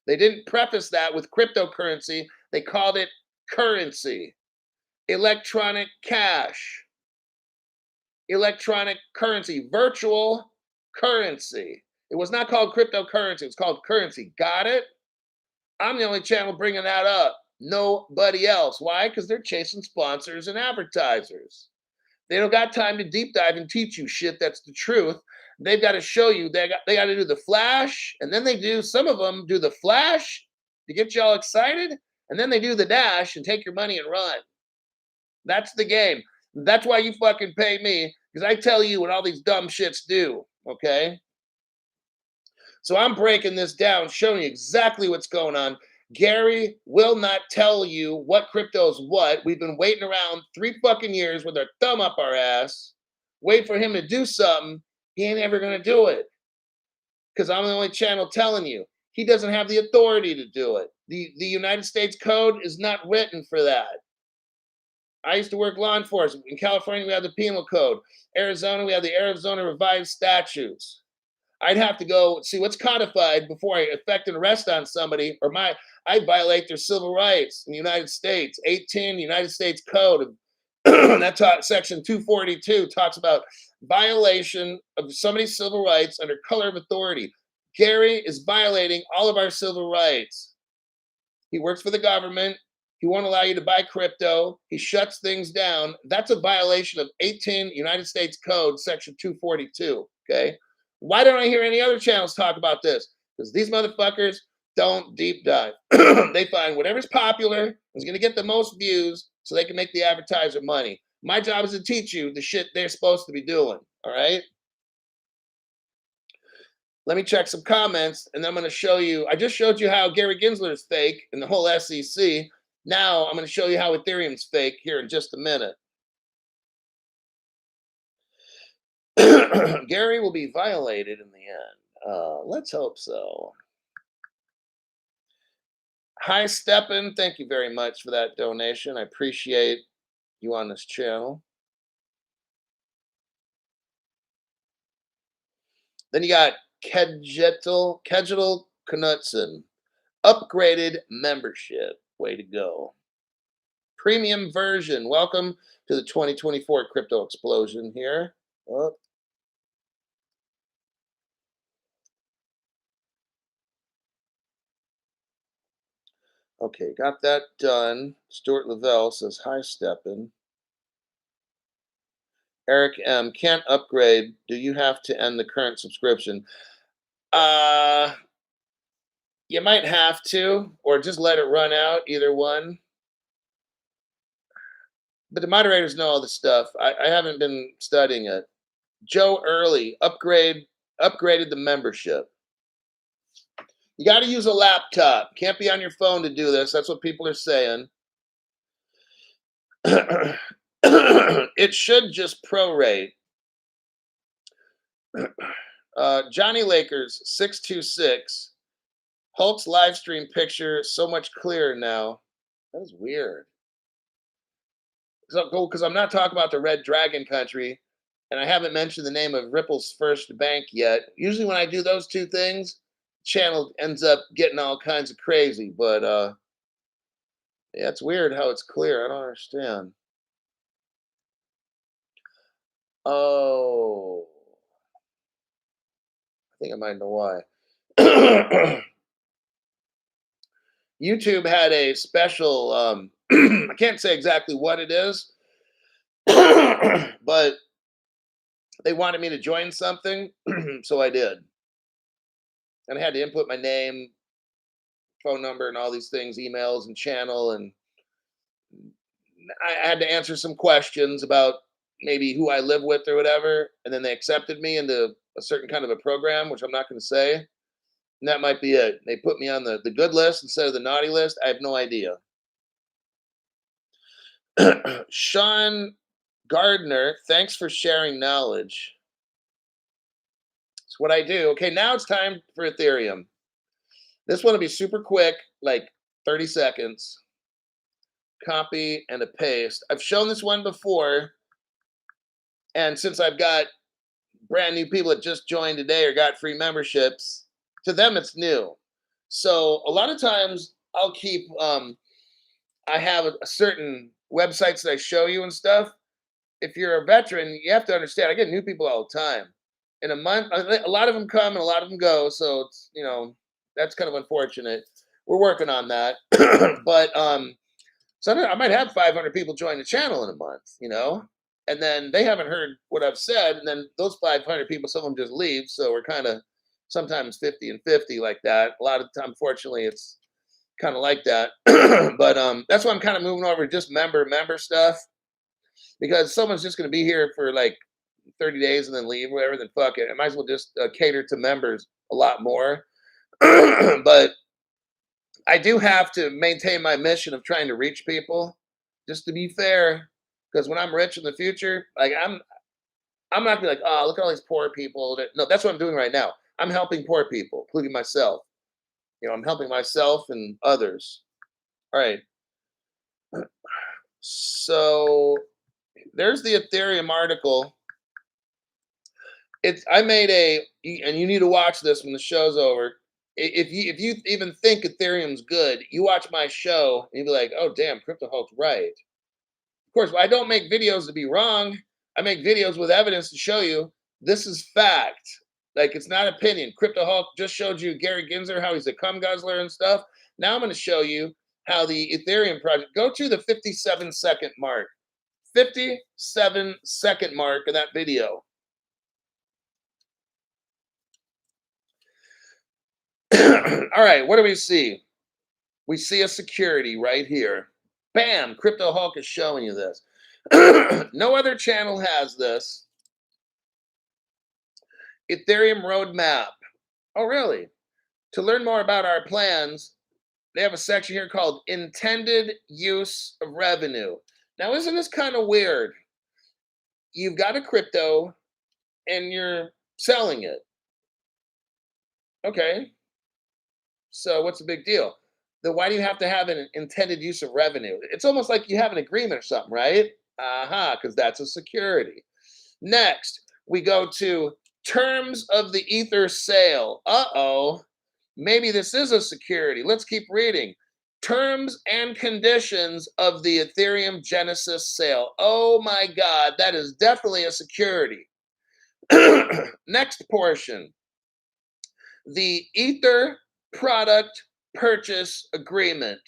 They didn't preface that with cryptocurrency. They called it currency, electronic cash, electronic currency, virtual currency. It was not called cryptocurrency. It's called currency. Got it? I'm the only channel bringing that up. Nobody else. Why? Because they're chasing sponsors and advertisers. They don't got time to deep dive and teach you shit that's the truth. They've got to show you they got to do the flash, and then they do, some of them do the flash to get you all excited, and then they do the dash and take your money and run. That's the game. That's why you fucking pay me, because I tell you what all these dumb shits do. Okay. So I'm breaking this down, showing you exactly what's going on. Gary will not tell you what crypto's what. We've been waiting around 3 fucking years with our thumb up our ass, wait for him to do something. He ain't ever gonna do it. Because I'm the only channel telling you. He doesn't have the authority to do it. The United States Code is not written for that. I used to work law enforcement. In California, we have the penal code. Arizona, we have the Arizona revised statutes. I'd have to go see what's codified before I effect an arrest on somebody, or I violate their civil rights in the United States. 18 United States Code, section 242 talks about violation of somebody's civil rights under color of authority. Gary is violating all of our civil rights. He works for the government. He won't allow you to buy crypto. He shuts things down. That's a violation of 18 United States Code, section 242. Okay. Why don't I hear any other channels talk about this? Because these motherfuckers don't deep dive. They find whatever's popular is going to get the most views so they can make the advertiser money. My job is to teach you the shit they're supposed to be doing. All right. Let me check some comments, and then I'm going to show you. I just showed you how Gary Gensler is fake and the whole SEC. Now I'm going to show you how Ethereum's fake here in just a minute. Gary will be violated in the end. Let's hope so. Hi, Steppen. Thank you very much for that donation. I appreciate you on this channel. Then you got Kedgetal Knutson. Upgraded membership. Way to go. Premium version. Welcome to the 2024 crypto explosion here. Oh. Okay, got that done. Stuart Lavelle says, hi, Steppen. Eric M. Can't upgrade. Do you have to end the current subscription? You might have to, or just let it run out, either one. But the moderators know all this stuff. I haven't been studying it. Joe Early, upgraded the membership. You got to use a laptop. Can't be on your phone to do this. That's what people are saying. It should just prorate. Johnny Lakers 626. Hulk's live stream picture so much clearer now. That was weird. So cool, because I'm not talking about the Red Dragon country, and I haven't mentioned the name of Ripple's first bank yet. Usually when I do those two things, channel ends up getting all kinds of crazy. But yeah, it's weird how it's clear. I don't understand. Oh, I think I might know why. YouTube had a special, I can't say exactly what it is, but they wanted me to join something, so I did. And I had to input my name, phone number, and all these things, emails and channel, and I had to answer some questions about maybe who I live with or whatever, and then they accepted me into a certain kind of a program, which I'm not going to say, and that might be it. They put me on the good list instead of the naughty list. I have no idea. Sean Gardner, thanks for sharing knowledge. It's what I do. Okay, now it's time for Ethereum. This one will be super quick, like 30 seconds. Copy and a paste. I've shown this one before, and since I've got brand new people that just joined today or got free memberships, to them it's new. So a lot of times I'll keep I have a certain websites that I show you and stuff. If you're a veteran, you have to understand I get new people all the time. In a month, a lot of them come and a lot of them go. So it's, that's kind of unfortunate. We're working on that. But so I might have 500 people join the channel in a month, and then they haven't heard what I've said, and then those 500 people, some of them just leave. So we're kind of sometimes 50 and 50 like that. A lot of the time, unfortunately, it's kind of like that. But that's why I'm kind of moving over to just member stuff, because someone's just going to be here for like 30 days and then leave, whatever. Then fuck it. I might as well just cater to members a lot more. But I do have to maintain my mission of trying to reach people, just to be fair. Because when I'm rich in the future, like I'm not gonna be like, oh, look at all these poor people. No, that's what I'm doing right now. I'm helping poor people, including myself. I'm helping myself and others. All right. So there's the Ethereum article. I made and you need to watch this when the show's over. If you even think Ethereum's good, you watch my show and you'll be like, oh damn, Crypto Hulk's right. Of course, I don't make videos to be wrong. I make videos with evidence to show you this is fact. Like, it's not opinion. Crypto Hulk just showed you Gary Gensler, how he's a cum guzzler and stuff. Now I'm going to show you how the Ethereum project, go to the 57-second mark. 57-second mark of that video. All right, what do we see? We see a security right here. Bam, Crypto Hulk is showing you this. No other channel has this. Ethereum roadmap. Oh, really? To learn more about our plans, they have a section here called intended use of revenue. Now, isn't this kind of weird? You've got a crypto and you're selling it. Okay. So what's the big deal? Then why do you have to have an intended use of revenue? It's almost like you have an agreement or something, right? Because that's a security. Next, we go to terms of the Ether sale. Uh-oh. Maybe this is a security. Let's keep reading. Terms and conditions of the Ethereum Genesis sale. Oh my God, that is definitely a security. Next portion. The Ether product purchase agreement.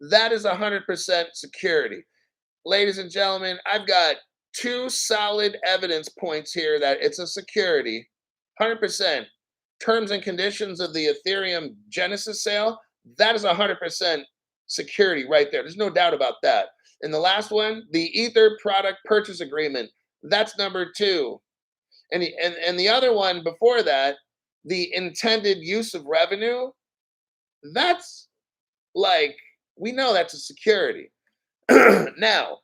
That is 100% security. Ladies and gentlemen, I've got two solid evidence points here that it's a security. 100%. Terms and conditions of the Ethereum Genesis sale, that is 100% security right there. There's no doubt about that. And the last one, the Ether product purchase agreement, that's number 2. And the other one before that, the intended use of revenue, that's like, we know that's a security. Now,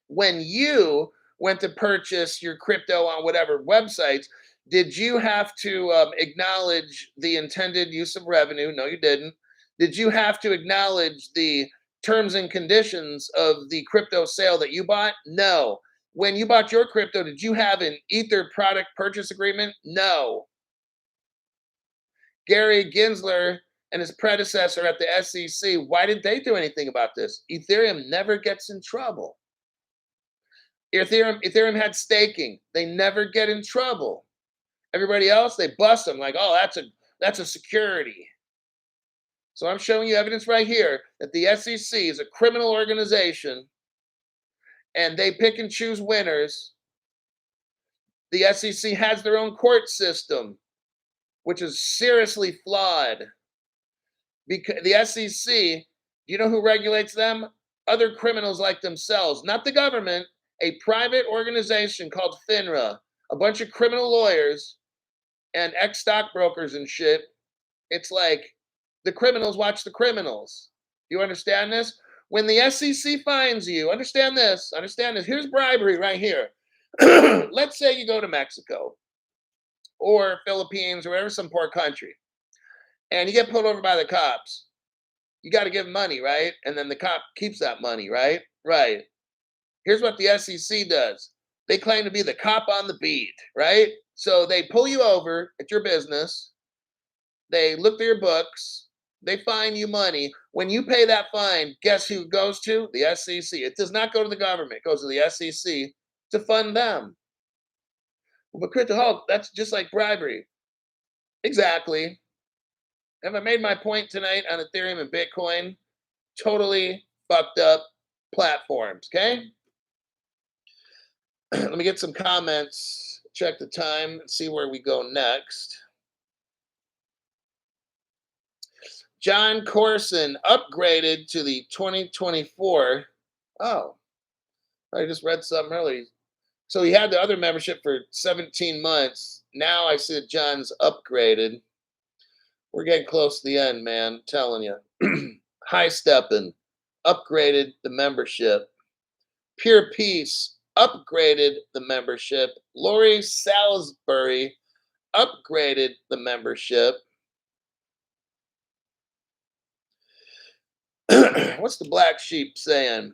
when you went to purchase your crypto on whatever websites, did you have to acknowledge the intended use of revenue? No, you didn't. Did you have to acknowledge the terms and conditions of the crypto sale that you bought? No. When you bought your crypto, did you have an Ether product purchase agreement? No. Gary Gensler and his predecessor at the SEC, why didn't they do anything about this? Ethereum never gets in trouble. Ethereum had staking. They never get in trouble. Everybody else, they bust them like, oh, that's a security. So I'm showing you evidence right here that the SEC is a criminal organization and they pick and choose winners. The SEC has their own court system, which is seriously flawed. Because the SEC, you know who regulates them? Other criminals like themselves, not the government, a private organization called FINRA, a bunch of criminal lawyers and ex-stockbrokers and shit. It's like the criminals watch the criminals. You understand this? When the SEC finds you, understand this, here's bribery right here. Let's say you go to Mexico or Philippines or whatever, some poor country, and you get pulled over by the cops. You got to give money, right? And then the cop keeps that money, right? Right. Here's what the SEC does. They claim to be the cop on the beat, right? So they pull you over at your business. They look through your books. They fine you money. When you pay that fine, guess who it goes to? The SEC. It does not go to the government. It goes to the SEC to fund them. But Crypto Hulk, that's just like bribery. Exactly. Have I made my point tonight on Ethereum and Bitcoin? Totally fucked up platforms, okay? Let me get some comments, check the time, and see where we go next. John Corson upgraded to the 2024. Oh, I just read something earlier. So he had the other membership for 17 months. Now I see that John's upgraded. We're getting close to the end, man. I'm telling you. High Steppin' upgraded the membership. Pure Peace upgraded the membership. Lori Salisbury upgraded the membership. What's the black sheep saying?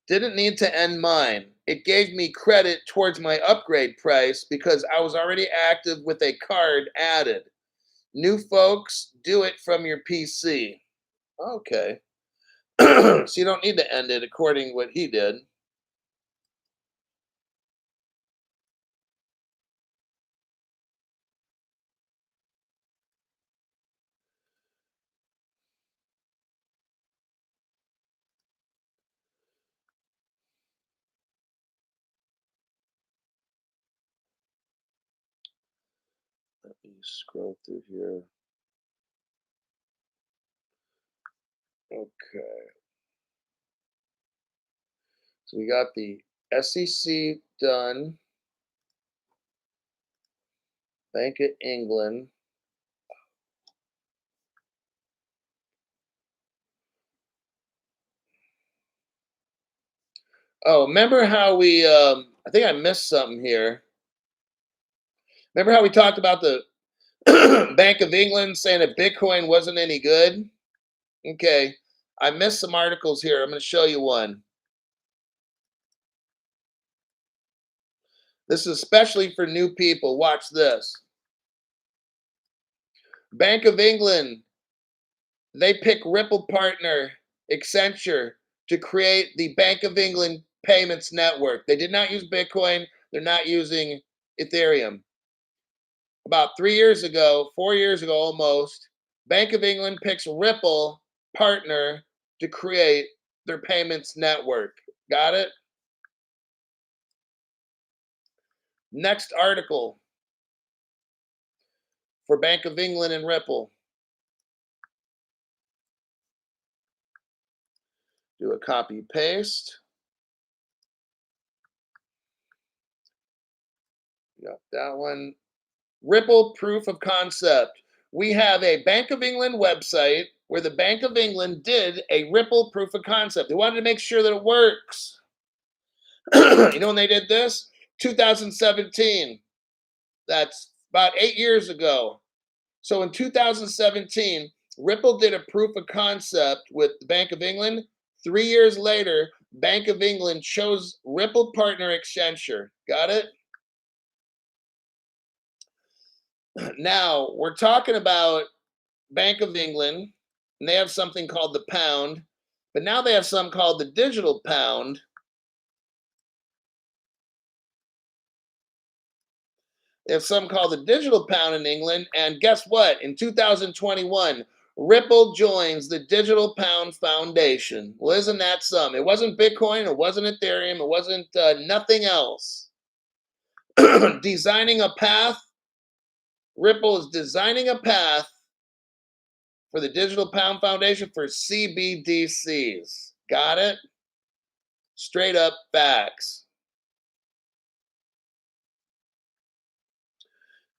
Didn't need to end mine. It gave me credit towards my upgrade price because I was already active with a card added. New folks, do it from your PC. Okay. So you don't need to end it according to what he did. Let me scroll through here. Okay. So we got the SEC done. Bank of England. Oh, remember how we, I think I missed something here. Remember how we talked about the Bank of England saying that Bitcoin wasn't any good? Okay. I missed some articles here. I'm going to show you one. This is especially for new people. Watch this. Bank of England, they pick Ripple partner Accenture to create the Bank of England payments network. They did not use Bitcoin. They're not using Ethereum. About 3 years ago, 4 years ago almost, Bank of England picks Ripple partner to create their payments network. Got it? Next article for Bank of England and Ripple. Do a copy paste. Got that one. Ripple proof of concept. We have a Bank of England website where the Bank of England did a Ripple proof of concept. They wanted to make sure that it works. You know when they did this? 2017. That's about 8 years ago. So in 2017, Ripple did a proof of concept with the Bank of England. 3 years later, Bank of England chose Ripple partner Accenture. Got it? Now, we're talking about Bank of England, and they have something called the pound, but now they have something called the digital pound. There's some called the digital pound in England. And guess what? In 2021, Ripple joins the Digital Pound Foundation. Well, isn't that some? It wasn't Bitcoin, it wasn't Ethereum, it wasn't nothing else. Designing a path. Ripple is designing a path for the Digital Pound Foundation for CBDCs. Got it? Straight up facts.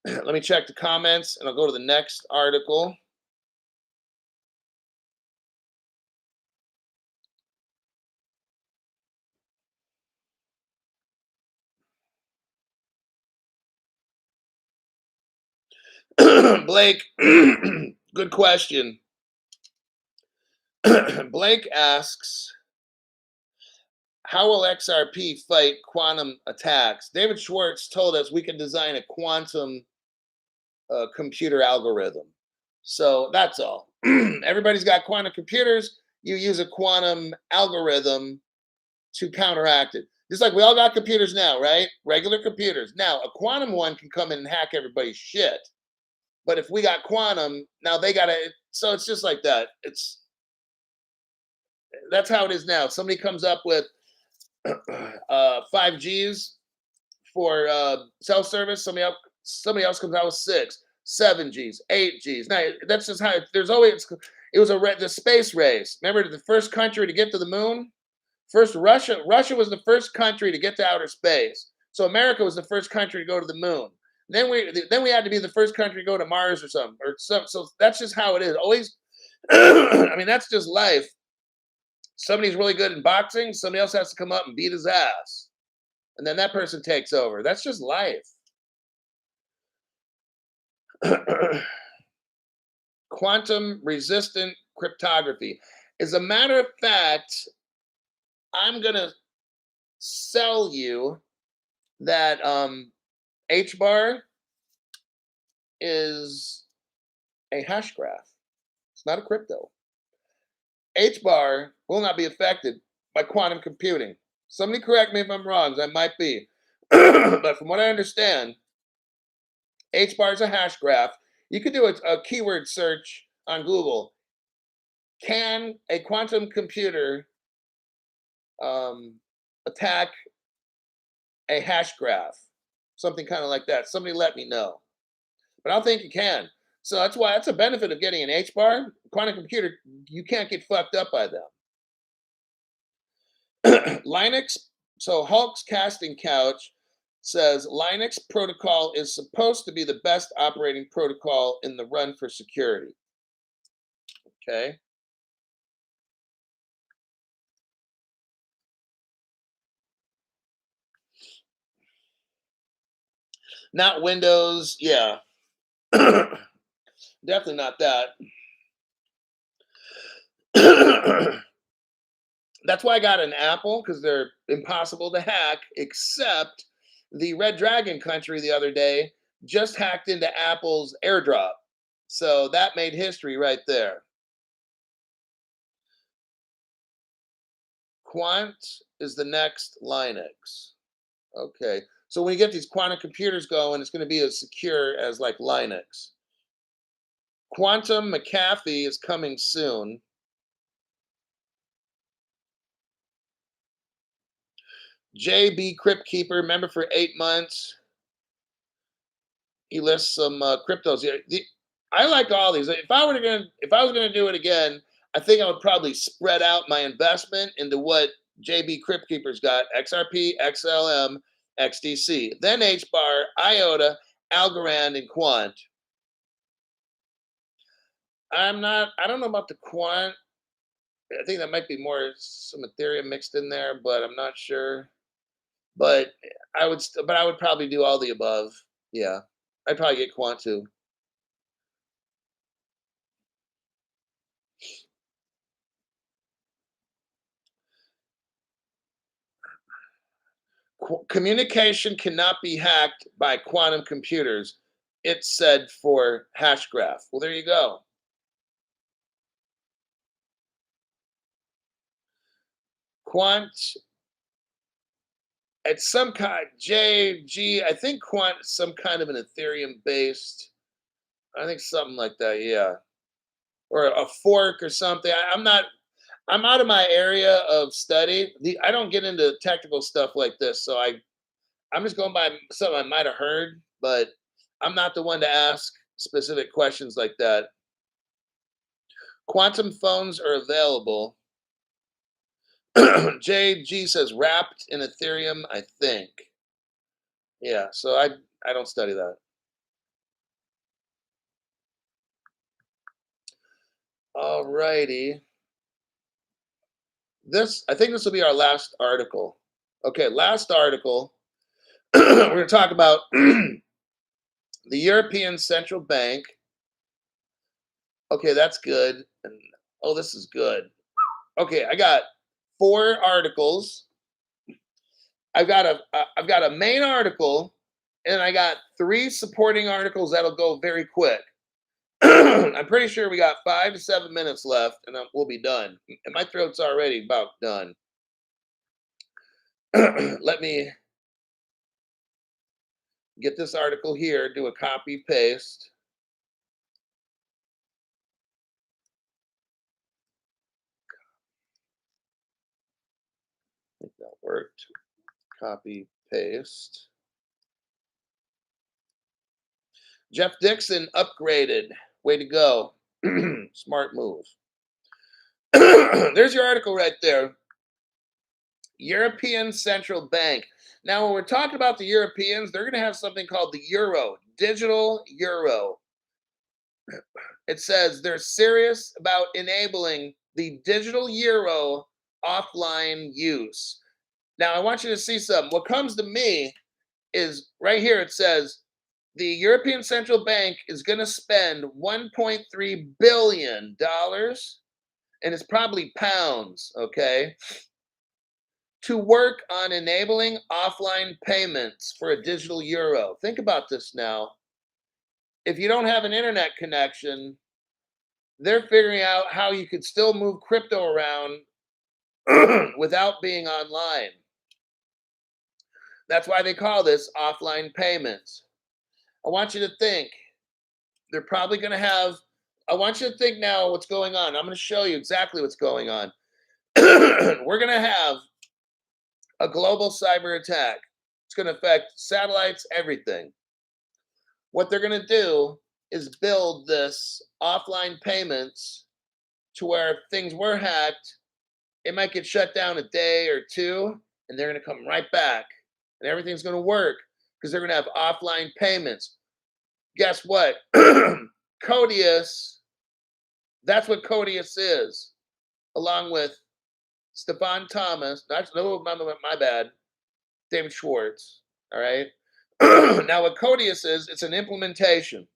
Let me check the comments and I'll go to the next article. Blake, good question. Blake asks, how will XRP fight quantum attacks? David Schwartz told us we can design a quantum computer algorithm. So that's all. Everybody's got quantum computers. You use a quantum algorithm to counteract it. Just like we all got computers now, right? Regular computers. Now, a quantum one can come in and hack everybody's shit. But if we got quantum, now they got to. So it's just like that. That's how it is now. Somebody comes up with 5Gs for cell service. Somebody else comes out with 6, 7Gs, 8Gs. Now that's just how there's always. It was the space race. Remember the first country to get to the moon. First, Russia was the first country to get to outer space. So America was the first country to go to the moon. Then we had to be the first country to go to Mars or something. So that's just how it is. Always. I mean, that's just life. Somebody's really good in boxing. Somebody else has to come up and beat his ass, and then that person takes over. That's just life. Quantum resistant cryptography. As a matter of fact, I'm gonna sell you that H bar is a hash graph. It's not a crypto. H bar will not be affected by quantum computing. Somebody correct me if I'm wrong, I might be. But from what I understand, H bar is a hash graph. You could do a keyword search on Google. Can a quantum computer attack a hash graph? Something kind of like that. Somebody let me know. But I don't think you can. So that's a benefit of getting an H bar. Quantum computer, you can't get fucked up by them. Linux. So Hulk's casting couch says Linux protocol is supposed to be the best operating protocol in the run for security. Okay. Not Windows. Yeah. Definitely not that. That's why I got an Apple, because they're impossible to hack, except the Red Dragon country the other day just hacked into Apple's AirDrop. So that made history right there. Quant is the next Linux. Okay. So when you get these quantum computers going, it's going to be as secure as like Linux. Quantum McAfee is coming soon. JB Crypt Keeper, remember for 8 months, he lists some cryptos here. I like all these. If I was gonna do it again, I think I would probably spread out my investment into what JB Crypt Keeper's got: XRP, XLM, XDC, then HBAR, IOTA, Algorand, and Quant. I don't know about the Quant. I think that might be more some Ethereum mixed in there, but I'm not sure. But I would probably do all the above. Yeah, I'd probably get Quant too. Communication cannot be hacked by quantum computers. It's said for Hashgraph. Well, there you go. Quant It's some kind JG. I think quant some kind of an Ethereum based. I think something like that. Yeah, or a fork or something. I'm not. I'm out of my area of study. I don't get into technical stuff like this, so I'm just going by something I might have heard, but I'm not the one to ask specific questions like that. Quantum phones are available. JG says wrapped in Ethereum, I think. Yeah, so I don't study that. All righty. I think this will be our last article. Okay, last article. We're going to talk about the European Central Bank. Okay, that's good. And oh, this is good. Okay, I got 4 articles. I've got a main article, and I got 3 supporting articles that'll go very quick. I'm pretty sure we got 5 to 7 minutes left, and we'll be done. And my throat's already about done. Let me get this article here, do a copy paste. I think that worked. Copy paste. Jeff Dixon upgraded. Way to go. Smart move. There's your article right there. European Central Bank. Now, when we're talking about the Europeans, they're going to have something called the euro, digital euro. It says they're serious about enabling the digital euro offline use. Now, I want you to see something. What comes to me is right here. It says the European Central Bank is going to spend $1.3 billion, and it's probably pounds, okay, to work on enabling offline payments for a digital euro. Think about this now. If you don't have an internet connection, they're figuring out how you could still move crypto around without being online. That's why they call this offline payments. I want you to think. They're probably going to have. I want you to think now what's going on. I'm going to show you exactly what's going on. We're going to have a global cyber attack. It's going to affect satellites, everything. What they're going to do is build this offline payments to where if things were hacked, it might get shut down a day or two, and they're going to come right back, and everything's going to work because they're going to have offline payments. Guess what? Codius, that's what Codius is, along with Stefan Thomas. That's no, my bad. David Schwartz. All right. Now, what Codius is, it's an implementation.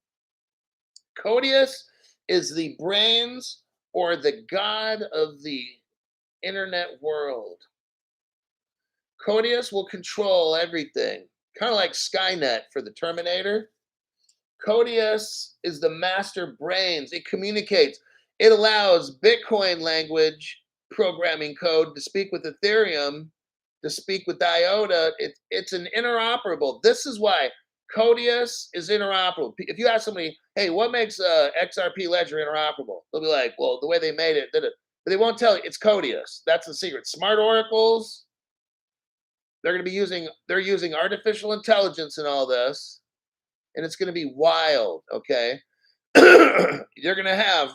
Codius is the brains or the god of the internet world. Codius will control everything, kind of like Skynet for the Terminator. Codius is the master brains. It communicates. It allows Bitcoin language programming code to speak with Ethereum, to speak with IOTA. It's an interoperable. This is why Codius is interoperable. If you ask somebody, hey, what makes XRP Ledger interoperable? They'll be like, well, the way they made it, did it. But they won't tell you it's Codius. That's the secret. Smart oracles, they're using artificial intelligence in all this, and it's going to be wild, okay? You're going to have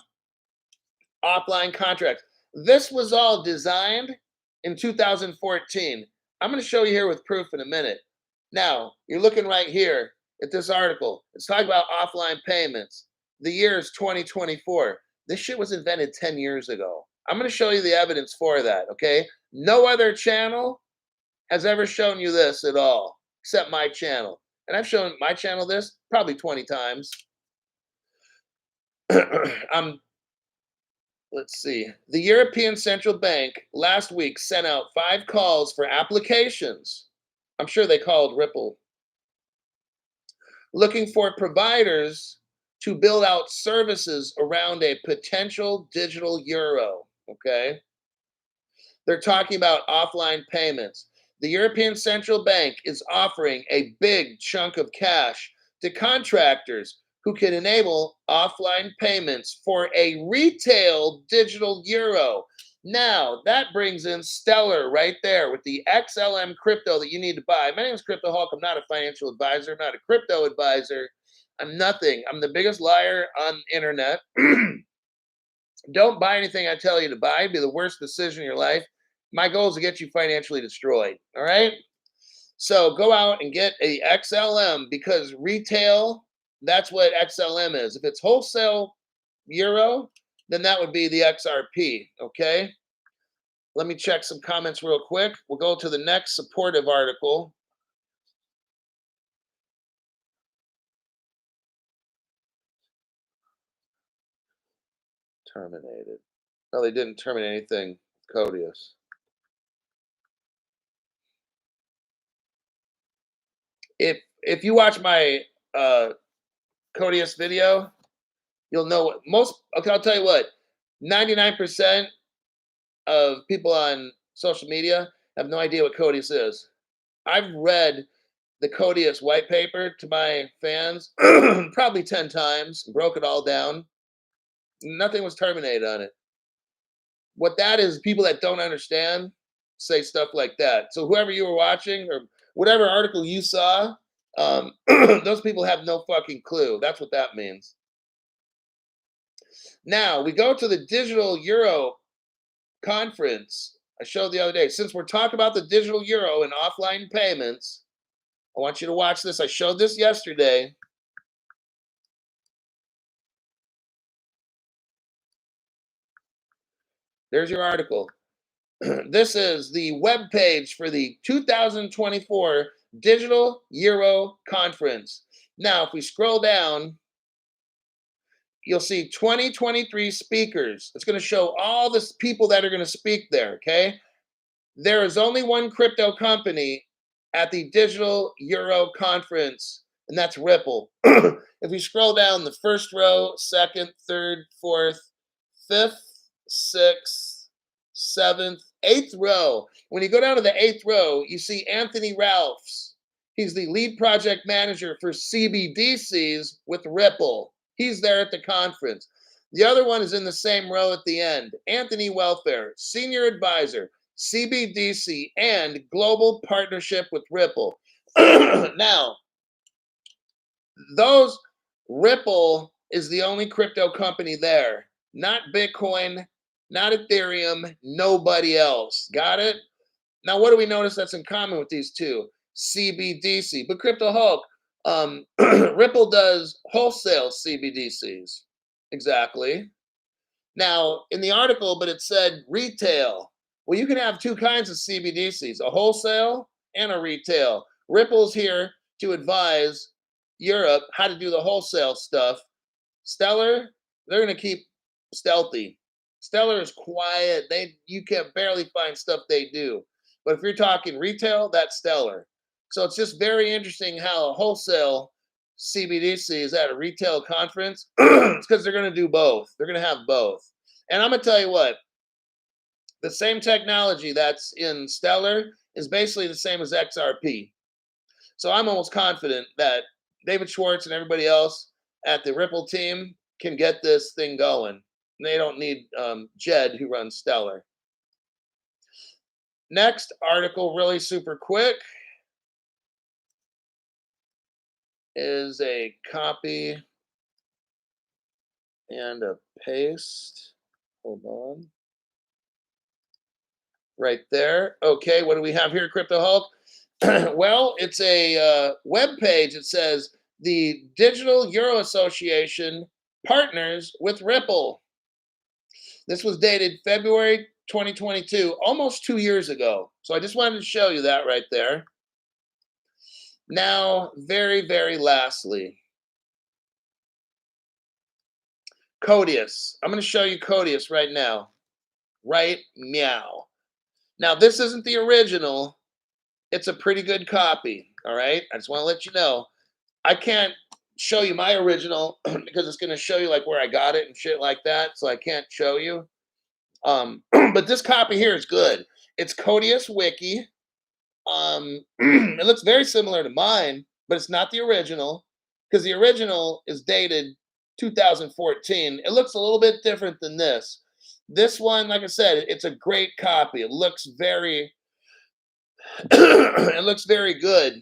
offline contracts. This was all designed in 2014. I'm going to show you here with proof in a minute. Now, you're looking right here at this article. It's talking about offline payments. The year is 2024. This shit was invented 10 years ago. I'm going to show you the evidence for that, okay? No other channel has ever shown you this at all, except my channel. And I've shown my channel this probably 20 times. Let's see. The European Central Bank last week sent out 5 calls for applications. I'm sure they called Ripple. Looking for providers to build out services around a potential digital euro. Okay. They're talking about offline payments. The European Central Bank is offering a big chunk of cash to contractors who can enable offline payments for a retail digital euro. Now, that brings in Stellar right there with the XLM crypto that you need to buy. My name is Crypto Hulk. I'm not a financial advisor. I'm not a crypto advisor. I'm nothing. I'm the biggest liar on the internet. Don't buy anything I tell you to buy. It'd be the worst decision in your life. My goal is to get you financially destroyed. All right. So go out and get a XLM because retail, that's what XLM is. If it's wholesale euro, then that would be the XRP. Okay. Let me check some comments real quick. We'll go to the next supportive article. Terminated. No, they didn't terminate anything. Codius. If you watch my Codius video, you'll know what most. Okay, I'll tell you what. 99% of people on social media have no idea what Codius is. I've read the Codius white paper to my fans probably 10 times, broke it all down. Nothing was terminated on it. What that is, people that don't understand say stuff like that. So whoever you were watching or whatever article you saw, those people have no fucking clue. That's what that means. Now we go to the digital euro conference I showed the other day. Since we're talking about the digital euro and offline payments, I want you to watch this. I showed this yesterday. There's your article. This is the web page for the 2024 Digital Euro Conference. Now, if we scroll down, you'll see 2023 speakers. It's going to show all the people that are going to speak there, okay? There is only one crypto company at the Digital Euro Conference, and that's Ripple. If we scroll down the first row, second, third, fourth, fifth, sixth, seventh, eighth row. When you go down to the eighth row, you see Anthony Ralphs. He's the lead project manager for CBDCs with Ripple. He's there at the conference. The other one is in the same row at the end. Anthony Welfare, senior advisor, CBDC, and global partnership with Ripple. Now, those Ripple is the only crypto company there. Not Bitcoin, not Ethereum, nobody else. Got it? Now, what do we notice that's in common with these two? CBDC. But Crypto Hulk, Ripple does wholesale CBDCs. Exactly. Now, in the article, but it said retail. Well, you can have two kinds of CBDCs, a wholesale and a retail. Ripple's here to advise Europe how to do the wholesale stuff. Stellar, they're going to keep stealthy. Stellar is quiet. You can barely find stuff they do. But if you're talking retail, that's Stellar. So it's just very interesting how a wholesale CBDC is at a retail conference. It's because they're going to do both. They're going to have both. And I'm going to tell you what, the same technology that's in Stellar is basically the same as XRP. So I'm almost confident that David Schwartz and everybody else at the Ripple team can get this thing going. They don't need Jed, who runs Stellar. Next article, really super quick, is a copy and a paste. Hold on. Right there. Okay, what do we have here, Crypto Hulk? Well, it's a web page. It says the Digital Euro Association partners with Ripple. This was dated February 2022, almost 2 years ago. So I just wanted to show you that right there. Now, very, very lastly, Codius. I'm going to show you Codius right now. Right meow. Now, this isn't the original. It's a pretty good copy. All right. I just want to let you know. I can't show you my original because it's going to show you like where I got it and shit like that. So I can't show you. But this copy here is good. It's Codius Wiki. It looks very similar to mine, but it's not the original because the original is dated 2014. It looks a little bit different than this. This one, like I said, it's a great copy. It looks very, it looks very good,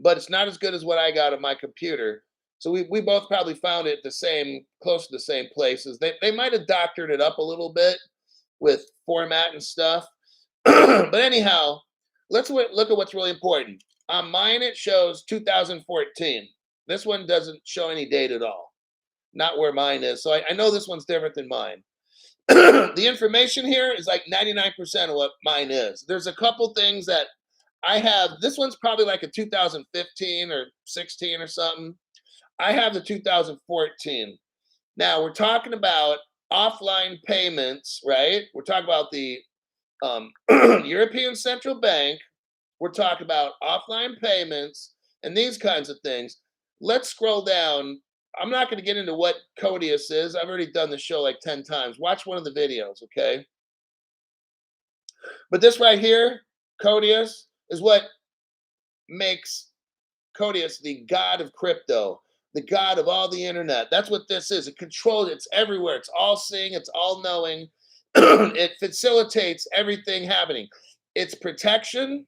but it's not as good as what I got on my computer. So we both probably found it the same, close to the same places. They might have doctored it up a little bit with format and stuff. But anyhow, look at what's really important. On mine, it shows 2014. This one doesn't show any date at all. Not where mine is. So I know this one's different than mine. The information here is like 99% of what mine is. There's a couple things that I have. This one's probably like a 2015 or 16 or something. I have the 2014. Now we're talking about offline payments, right? We're talking about the European Central Bank. We're talking about offline payments and these kinds of things. Let's scroll down. I'm not going to get into what Codius is. I've already done the show like 10 times. Watch one of the videos, okay? But this right here, Codius, is what makes Codius the god of crypto, the god of all the internet. That's what this is. It controls, it's everywhere. It's all seeing, it's all knowing. It facilitates everything happening. It's protection.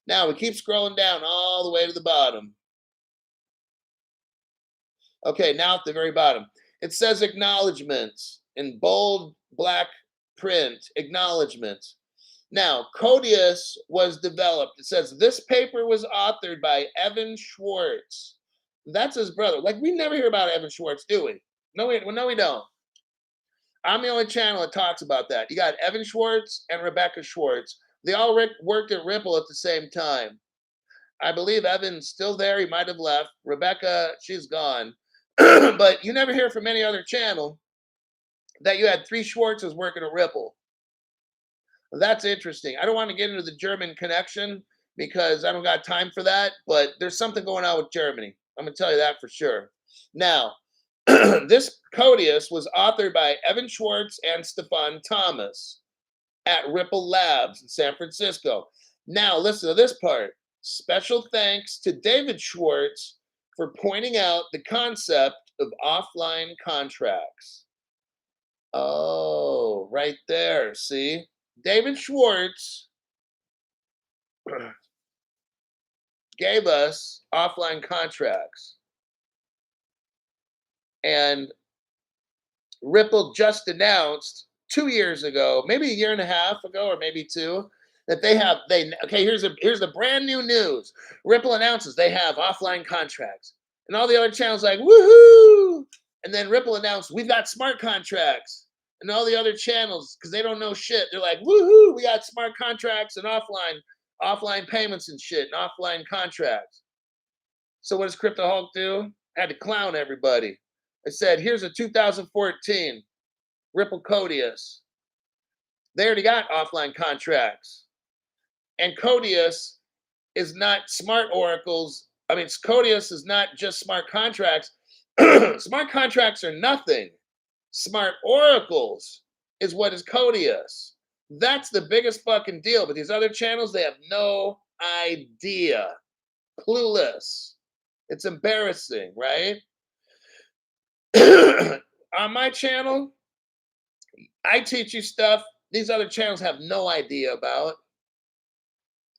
Now we keep scrolling down all the way to the bottom. Okay, now at the very bottom, it says acknowledgements in bold black print, acknowledgements. Now, Codius was developed. It says this paper was authored by Evan Schwartz. That's his brother. Like, we never hear about Evan Schwartz, do we? No, we don't. I'm the only channel that talks about that. You got Evan Schwartz and Rebecca Schwartz. They all worked at Ripple at the same time. I believe Evan's still there. He might have left. Rebecca, she's gone. But you never hear from any other channel that you had 3 Schwartzes working at Ripple. That's interesting. I don't want to get into the German connection because I don't got time for that, but there's something going on with Germany. I'm going to tell you that for sure. Now, this Codius was authored by Evan Schwartz and Stefan Thomas at Ripple Labs in San Francisco. Now, listen to this part. Special thanks to David Schwartz for pointing out the concept of offline contracts. Oh, right there. See? David Schwartz gave us offline contracts. And Ripple just announced 2 years ago, maybe a year and a half ago, or maybe 2, that okay, here's the brand new news. Ripple announces they have offline contracts. And all the other channels like, woohoo! And then Ripple announced, we've got smart contracts. And all the other channels, because they don't know shit, they're like, woohoo, we got smart contracts and offline payments and shit, and offline contracts. So what does Crypto Hulk do? I had to clown everybody. I said, here's a 2014 Ripple Codius. They already got offline contracts. And Codius is not smart oracles. I mean, Codius is not just smart contracts. Smart contracts are nothing. Smart oracles is what is Codius. That's the biggest fucking deal. But these other channels, they have no idea. Clueless. It's embarrassing, right? On my channel, I teach you stuff these other channels have no idea about.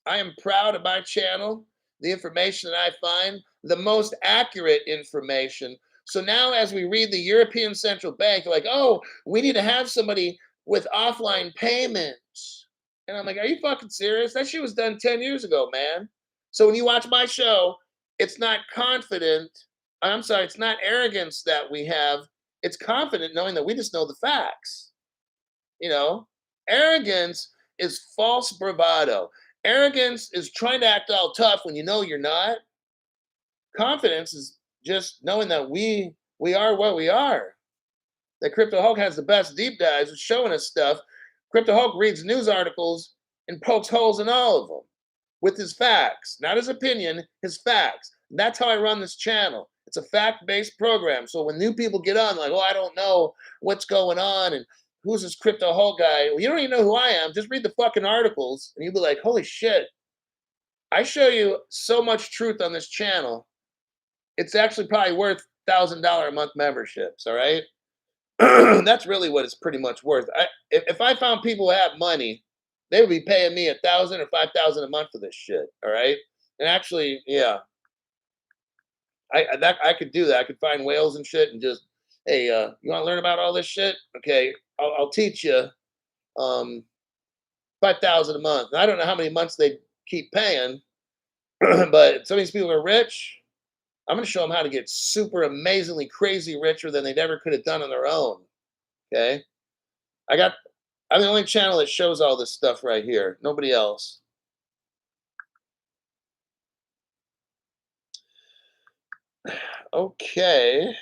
I am proud of my channel, the information that I find, the most accurate information. So now as we read the European Central Bank, like, oh, we need to have somebody with offline payments. And I'm like, are you fucking serious? That shit was done 10 years ago, man. So when you watch my show, it's not it's not arrogance that we have. It's confident knowing that we just know the facts. You know, arrogance is false bravado. Arrogance is trying to act all tough when you know you're not. Confidence is just knowing that we are what we are. That Crypto Hulk has the best deep dives, showing us stuff. Crypto Hulk reads news articles and pokes holes in all of them with his facts, not his opinion, his facts. And that's how I run this channel. It's a fact-based program. So when new people get on, like, oh, I don't know what's going on, and who's this crypto Hulk guy? Well, you don't even know who I am. Just read the fucking articles, and you'll be like, holy shit! I show you so much truth on this channel. It's actually probably worth $1,000 a month memberships. All right, that's really what it's pretty much worth. If I found people who have money, they would be paying me 1,000 or 5,000 a month for this shit. All right, and actually, yeah, I could do that. I could find whales and shit and just, hey, you want to learn about all this shit? Okay, I'll teach you. 5,000 a month. I don't know how many months they keep paying, but some of these people are rich. I'm going to show them how to get super amazingly crazy richer than they never could have done on their own. Okay, I got. I'm the only channel that shows all this stuff right here. Nobody else. Okay.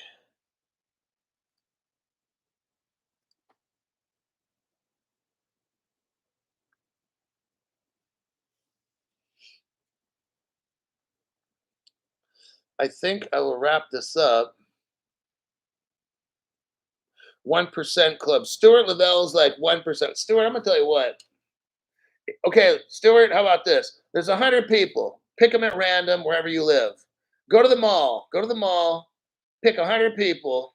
I think I will wrap this up. 1% Club. Stuart Lavelle's like 1%. Stuart, I'm gonna tell you what. Okay, Stuart, how about this? There's 100 people. Pick them at random wherever you live. Go to the mall. Go to the mall. Pick 100 people.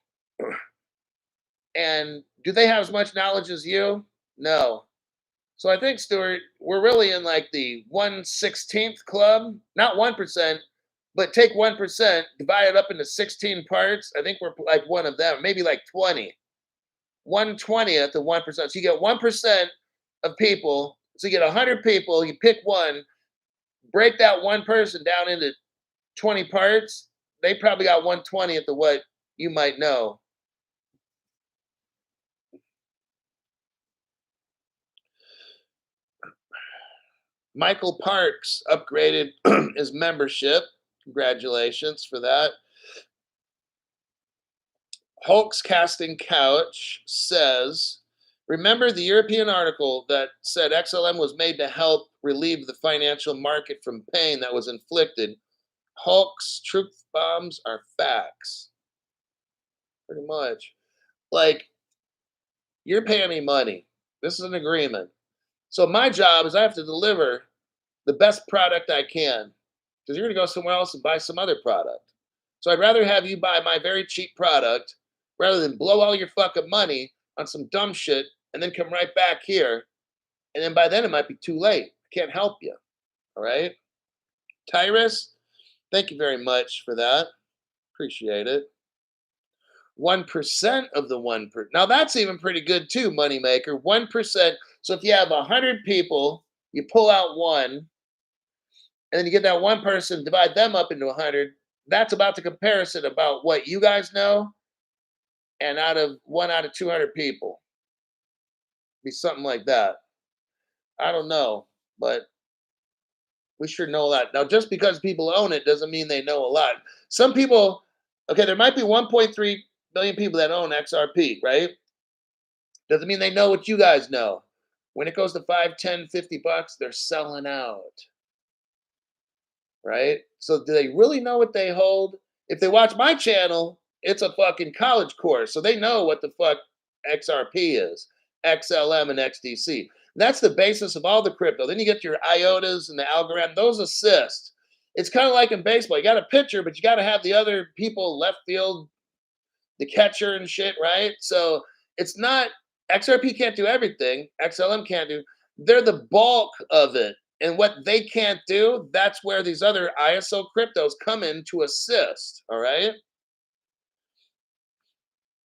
And do they have as much knowledge as you? No. So I think, Stuart, we're really in like the 1/16th club. Not 1%, but take 1%, divide it up into 16 parts. I think we're like one of them, maybe like 20. 1/20th of 1%. So you get 1% of people. So you get 100 people. You pick one, break that one person down into 20 parts. They probably got 1/20th of what you might know. Michael Parks upgraded his membership. Congratulations for that. Hulk's Casting Couch says, remember the European article that said XLM was made to help relieve the financial market from pain that was inflicted? Hulk's truth bombs are facts. Pretty much. Like, you're paying me money. This is an agreement. So my job is I have to deliver the best product I can because you're going to go somewhere else and buy some other product. So I'd rather have you buy my very cheap product rather than blow all your fucking money on some dumb shit and then come right back here. And then by then it might be too late. I can't help you. All right. Tyrus, thank you very much for that. Appreciate it. 1% of the 1%. Now that's even pretty good too, moneymaker. 1%. So if you have 100 people, you pull out one, and then you get that one person, divide them up into 100. That's about the comparison about what you guys know, and out of 200 people, be something like that. I don't know, but we sure know a lot. Now, just because people own it doesn't mean they know a lot. Some people, okay, there might be 1.3 billion people that own XRP, right? Doesn't mean they know what you guys know. When it goes to 5, 10, 50 bucks, they're selling out, right? So do they really know what they hold? If they watch my channel, it's a fucking college course. So they know what the fuck XRP is, XLM and XDC. That's the basis of all the crypto. Then you get your IOTAs and the algorithm, those assist. It's kind of like in baseball. You got a pitcher, but you got to have the other people left field, the catcher and shit, right? So it's not XRP can't do everything. XLM can't do. They're the bulk of it. And what they can't do, that's where these other ISO cryptos come in to assist. All right.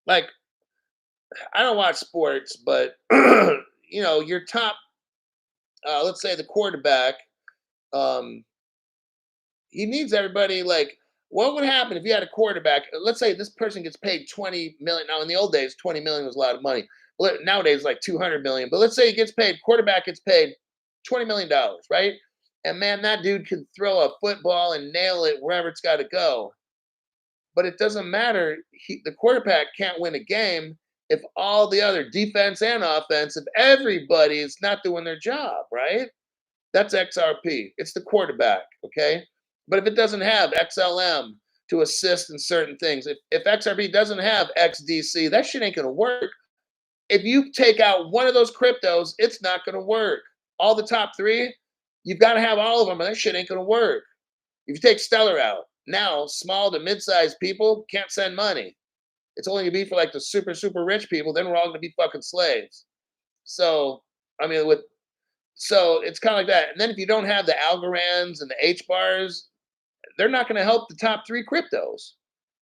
Like, I don't watch sports, but your top, let's say the quarterback, um, he needs everybody. Like, what would happen if you had a quarterback? Let's say this person gets paid 20 million. Now, in the old days, 20 million was a lot of money. Well, nowadays, like 200 million. But let's say he gets paid, quarterback gets paid $20 million, right? And man, that dude can throw a football and nail it wherever it's got to go. But it doesn't matter. The quarterback can't win a game if all the other defense and offense, if everybody's not doing their job, right? That's XRP. It's the quarterback, okay? But if it doesn't have XLM to assist in certain things, if XRP doesn't have XDC, that shit ain't gonna work. if you take out one of those cryptos, it's not going to work. All the top three, you've got to have all of them, and that shit ain't going to work. If you take Stellar out, now small to mid-sized people can't send money. It's only going to be for like the super, super rich people. Then we're all going to be fucking slaves. So, I mean, so it's kind of like that. And then if you don't have the Algorands and the H bars, they're not going to help the top three cryptos.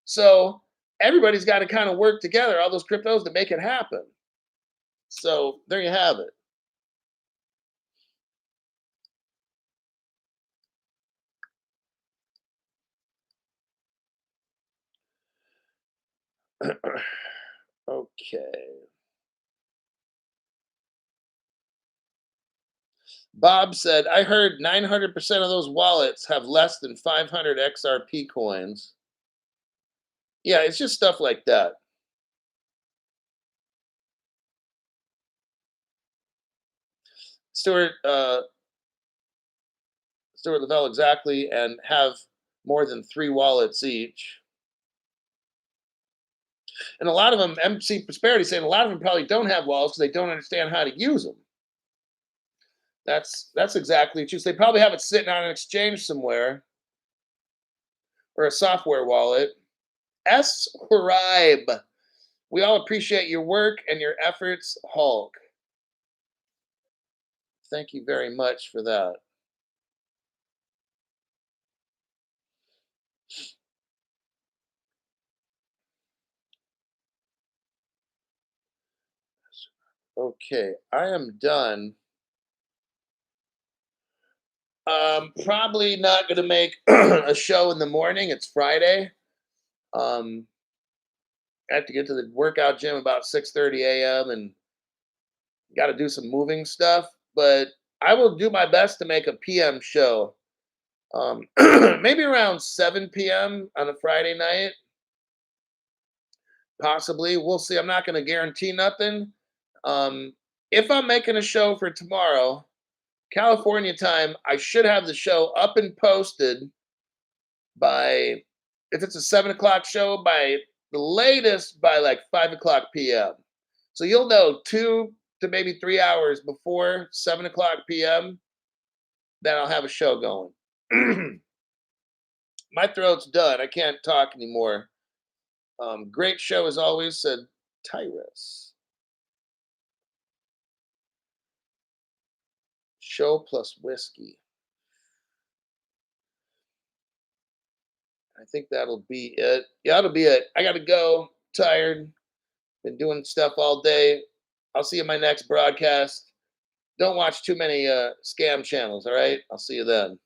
So everybody's got to kind of work together, all those cryptos, to make it happen. So there you have it. Okay. Bob said, I heard 900% of those wallets have less than 500 XRP coins. Yeah, it's just stuff like that. Stuart, Stuart Lavelle, exactly, and have more than 3 wallets each. And a lot of them, MC Prosperity saying a lot of them probably don't have wallets because they don't understand how to use them. That's exactly true. So they probably have it sitting on an exchange somewhere or a software wallet. Scribe. We all appreciate your work and your efforts, Hulk. Thank you very much for that. Okay, I am done. Probably not going to make a show in the morning. It's Friday. Um, I have to get to the workout gym about 6:30 a.m. and got to do some moving stuff. But I will do my best to make a PM show. Maybe around 7 p.m. on a Friday night. Possibly. We'll see. I'm not going to guarantee nothing. Um, if I'm making a show for tomorrow, California time, I should have the show up and posted by, if it's a 7 o'clock show, by the latest by like 5 o'clock p.m. So you'll know 2 to maybe 3 hours before 7 o'clock p.m. that I'll have a show going. My throat's done. I can't talk anymore. Great show as always, said Tyrus. Show plus whiskey. I think that'll be it. Yeah, that'll be it. I gotta go. Tired. Been doing stuff all day. I'll see you in my next broadcast. Don't watch too many scam channels, all right? I'll see you then.